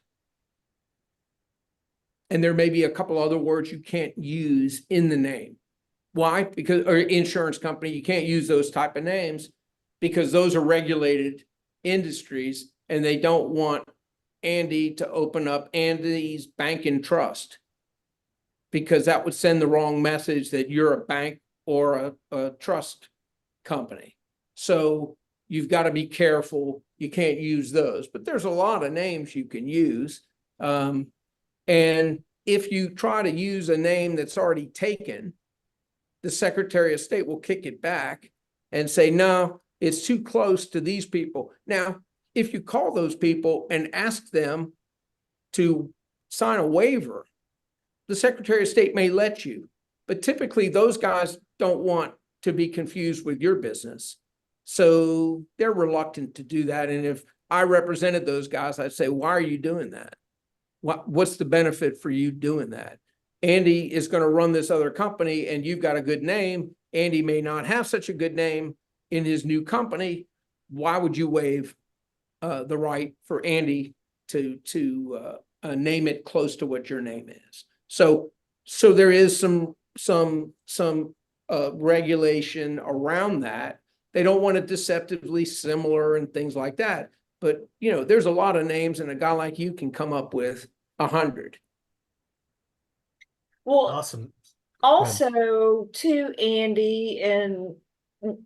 And there may be a couple other words you can't use in the name. Why? Because, or insurance company, you can't use those type of names because those are regulated industries and they don't want Andy to open up Andy's Bank and Trust because that would send the wrong message that you're a bank or a trust company. So you've got to be careful. You can't use those, but there's a lot of names you can use. And if you try to use a name that's already taken, the Secretary of State will kick it back and say, no, it's too close to these people. Now, if you call those people and ask them to sign a waiver, the Secretary of State may let you, but typically those guys don't want to be confused with your business. So they're reluctant to do that. And if I represented those guys, I'd say, why are you doing that? What's the benefit for you doing that? Andy is going to run this other company and you've got a good name. Andy may not have such a good name in his new company. Why would you waive the right for Andy to name it close to what your name is? So there is some regulation around that. They don't want it deceptively similar and things like that. But, you know, there's a lot of names and a guy like you can come up with 100. Well, Awesome. also to Andy and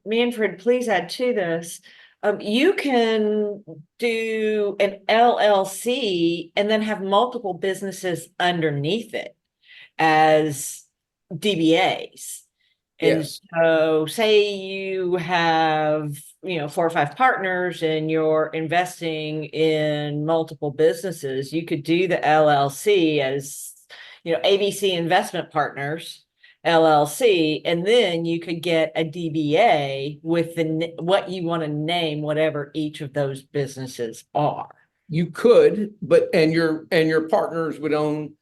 Manfred, please add to this. You can do an LLC and then have multiple businesses underneath it as DBAs. And Yes. so say you have, 4 or 5 partners and you're investing in multiple businesses, you could do the LLC as, ABC Investment Partners LLC, and then you could get a DBA with what you want to name, whatever each of those businesses are. You could, but and your partners would own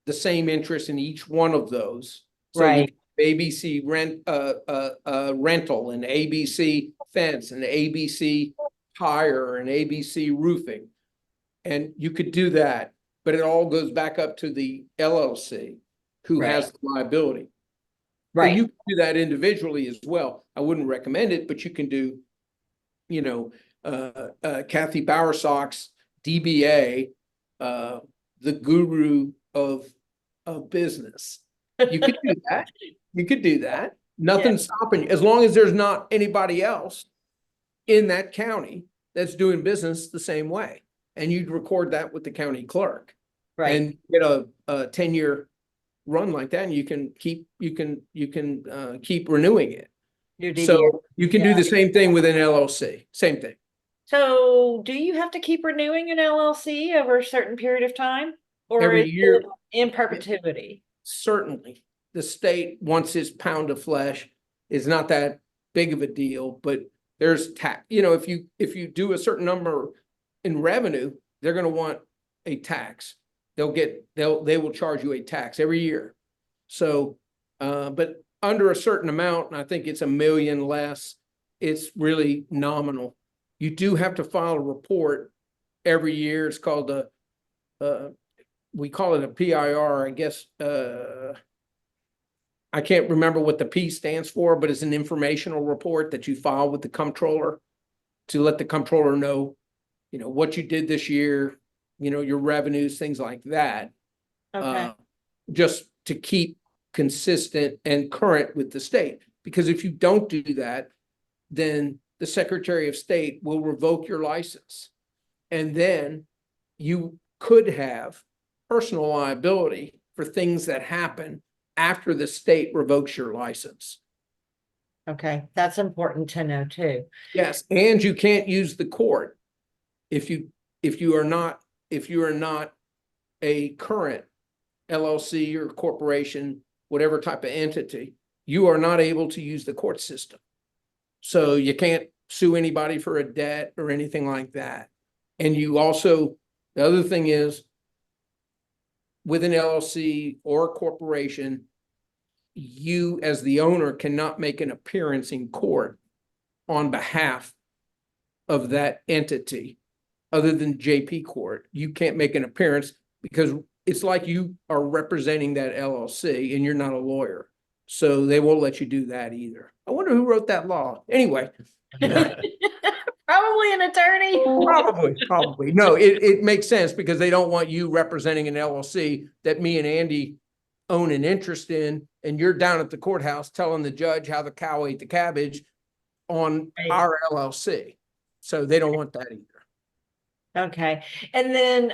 the same interest in each one of those. So Right. ABC rental and ABC fence and ABC tire and ABC roofing. And you could do that, but it all goes back up to the LLC who Right. has the liability. Right. And you can do that individually as well. I wouldn't recommend it, but you can do, Kathy Bowersock's DBA, the guru of business. You could do that. You could do that. Nothing's stopping you, as long as there's not anybody else in that county that's doing business the same way. And you'd record that with the county clerk. Right. And get a 10-year run like that, and you can keep keep renewing it. Your DBA. So you can do Yeah. the same thing with an LLC, same thing. So do you have to keep renewing an LLC over a certain period of time? Or Every is year, it in perpetuity? certainly, the state wants its pound of flesh. Is not that big of a deal, but there's tax, if you do a certain number in revenue, they're gonna want a tax. They will charge you a tax every year. So, but under a certain amount, and I think it's $1 million less, it's really nominal. You do have to file a report every year. It's called we call it a PIR, I guess. I can't remember what the P stands for, but it's an informational report that you file with the comptroller to let the comptroller know, what you did this year, your revenues, things like that. Okay, Just to keep consistent and current with the state. Because if you don't do that, then the Secretary of State will revoke your license. And then you could have personal liability for things that happen after the state revokes your license. okay, that's important to know too. Yes, and you can't use the court if you are not a current LLC or corporation, whatever type of entity, you are not able to use the court system. So you can't sue anybody for a debt or anything like that. And you also, the other thing is, with an LLC or a corporation, you as the owner cannot make an appearance in court on behalf of that entity other than JP court. You can't make an appearance because it's like you are representing that LLC and you're not a lawyer. So they won't let you do that either. I wonder who wrote that law. Anyway. Probably an attorney. Probably. No, it makes sense because they don't want you representing an LLC that me and Andy own an interest in, and you're down at the courthouse telling the judge how the cow ate the cabbage on Right. our LLC. So they don't want that either. Okay, and then,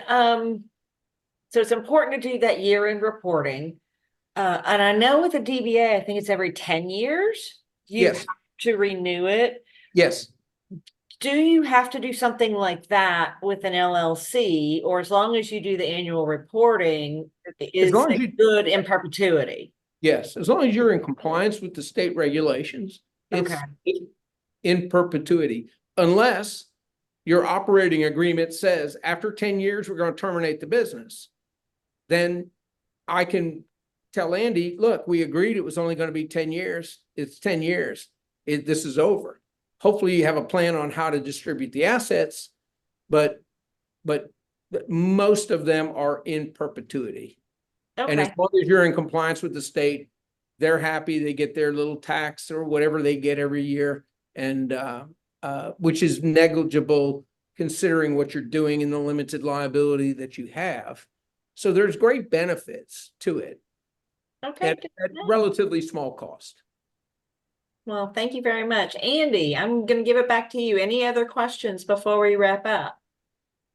so it's important to do that year-end reporting. And I know with a DBA, I think it's every 10 years. You Yes. have to renew it. Yes. Do you have to do something like that with an LLC, or as long as you do the annual reporting, is long as it you- good in perpetuity? Yes, as long as you're in compliance with the state regulations, it's Okay. in perpetuity, unless your operating agreement says after 10 years, we're going to terminate the business. Then I can tell Andy, look, we agreed it was only going to be 10 years. It's 10 years. This is over. Hopefully you have a plan on how to distribute the assets, but most of them are in perpetuity. And as Okay, long as you're in compliance with the state, they're happy. They get their little tax or whatever they get every year, and which is negligible considering what you're doing and the limited liability that you have. So there's great benefits to it okay. at good to know. relatively small cost. Well, thank you very much. Andy, I'm going to give it back to you. Any other questions before we wrap up?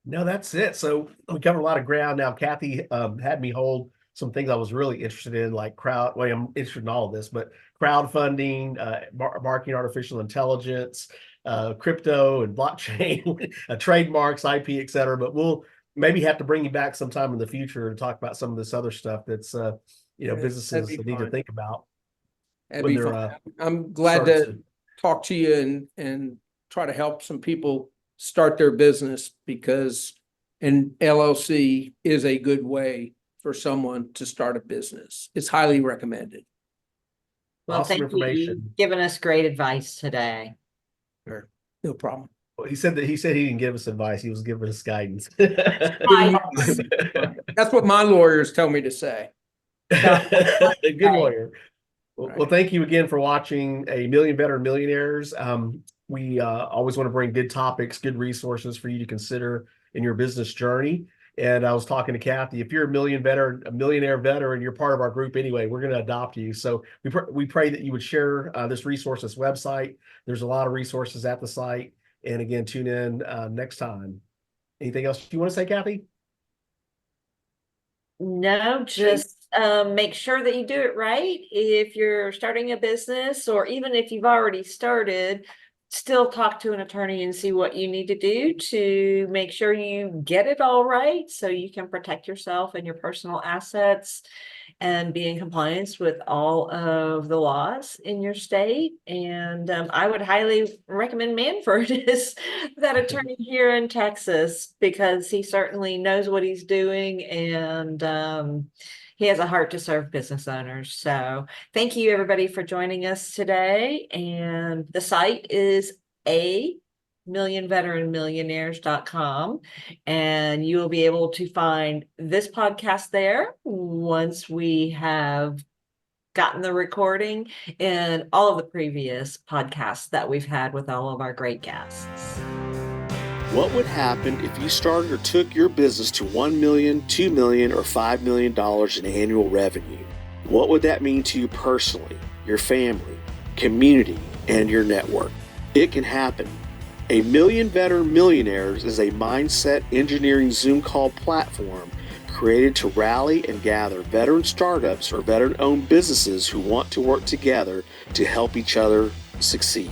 No, that's it. So we covered a lot of ground. Now, Kathy had me hold some things I was really interested in, like well, I'm interested in all of this, but crowdfunding, marketing, artificial intelligence, crypto and blockchain, trademarks, IP, et cetera. But we'll maybe have to bring you back sometime in the future to talk about some of this other stuff that's, businesses That'd be need to fine. think about That'd when be they're fun. I'm glad starting to talk to you and try to help some people start their business, because an LLC is a good way for someone to start a business. It's highly recommended. Well, Awesome thank you. information. You've given us great advice today. Sure. No problem. Well, he said he didn't give us advice. He was giving us guidance. That's what my lawyers tell me to say. Good lawyer. Well, Right. thank you again for watching A Million Better Millionaires. We always want to bring good topics, good resources for you to consider in your business journey. And I was talking to Kathy. If you're a millionaire veteran, you're part of our group anyway. We're going to adopt you. So we pray that you would share this resource, this website. There's a lot of resources at the site. And again, tune in next time. Anything else you want to say, Kathy? No, just make sure that you do it right. If you're starting a business, or even if you've already started, still talk to an attorney and see what you need to do to make sure you get it all right, so you can protect yourself and your personal assets and be in compliance with all of the laws in your state. And I would highly recommend Manfred as that attorney here in Texas, because he certainly knows what he's doing, and he has a heart to serve business owners. So thank you, everybody, for joining us today. And the site is millionaires.com, and you will be able to find this podcast there once we have gotten the recording, and all of the previous podcasts that we've had with all of our great guests. What would happen if you started or took your business to $1 million, $2 million, or $5 million in annual revenue? What would that mean to you personally, your family, community, and your network? It can happen. A Million Veteran Millionaires is a mindset engineering Zoom call platform created to rally and gather veteran startups or veteran-owned businesses who want to work together to help each other succeed.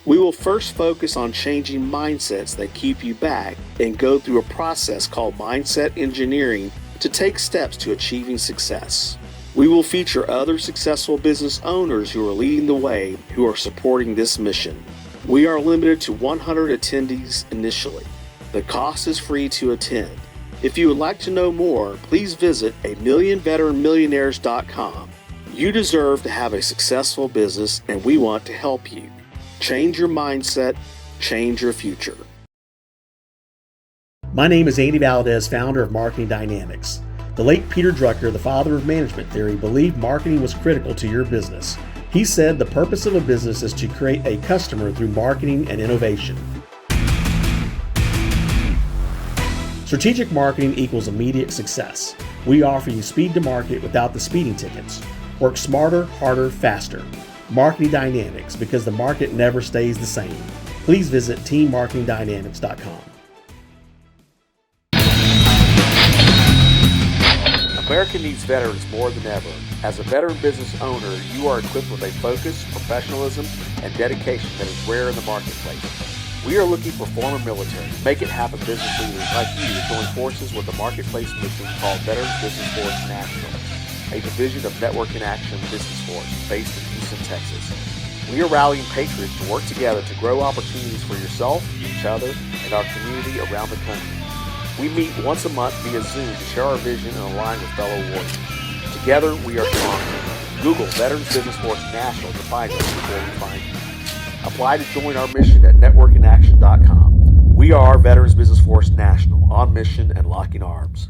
We will first focus on changing mindsets that keep you back and go through a process called mindset engineering to take steps to achieving success. We will feature other successful business owners who are leading the way, who are supporting this mission. We are limited to 100 attendees initially. The cost is free to attend. If you would like to know more, please visit millionaires.com. You deserve to have a successful business, and we want to help you. Change your mindset, change your future. My name is Andy Valdez, founder of Marketing Dynamics. The late Peter Drucker, the father of management theory, believed marketing was critical to your business. He said the purpose of a business is to create a customer through marketing and innovation. Strategic marketing equals immediate success. We offer you speed to market without the speeding tickets. Work smarter, harder, faster. Marketing Dynamics, because the market never stays the same. Please visit teammarketingdynamics.com. America needs veterans more than ever. As a veteran business owner, you are equipped with a focus, professionalism, and dedication that is rare in the marketplace. We are looking for former military, make it happen business leaders like you to join forces with a marketplace mission called Veterans Business Force National, a division of Network in Action Business Force based in Houston, Texas. We are rallying patriots to work together to grow opportunities for yourself, each other, and our community around the country. We meet once a month via Zoom to share our vision and align with fellow warriors. Together, we are stronger. Google Veterans Business Force National to find us before we find you. Apply to join our mission at networkinaction.com. We are Veterans Business Force National, on mission and locking arms.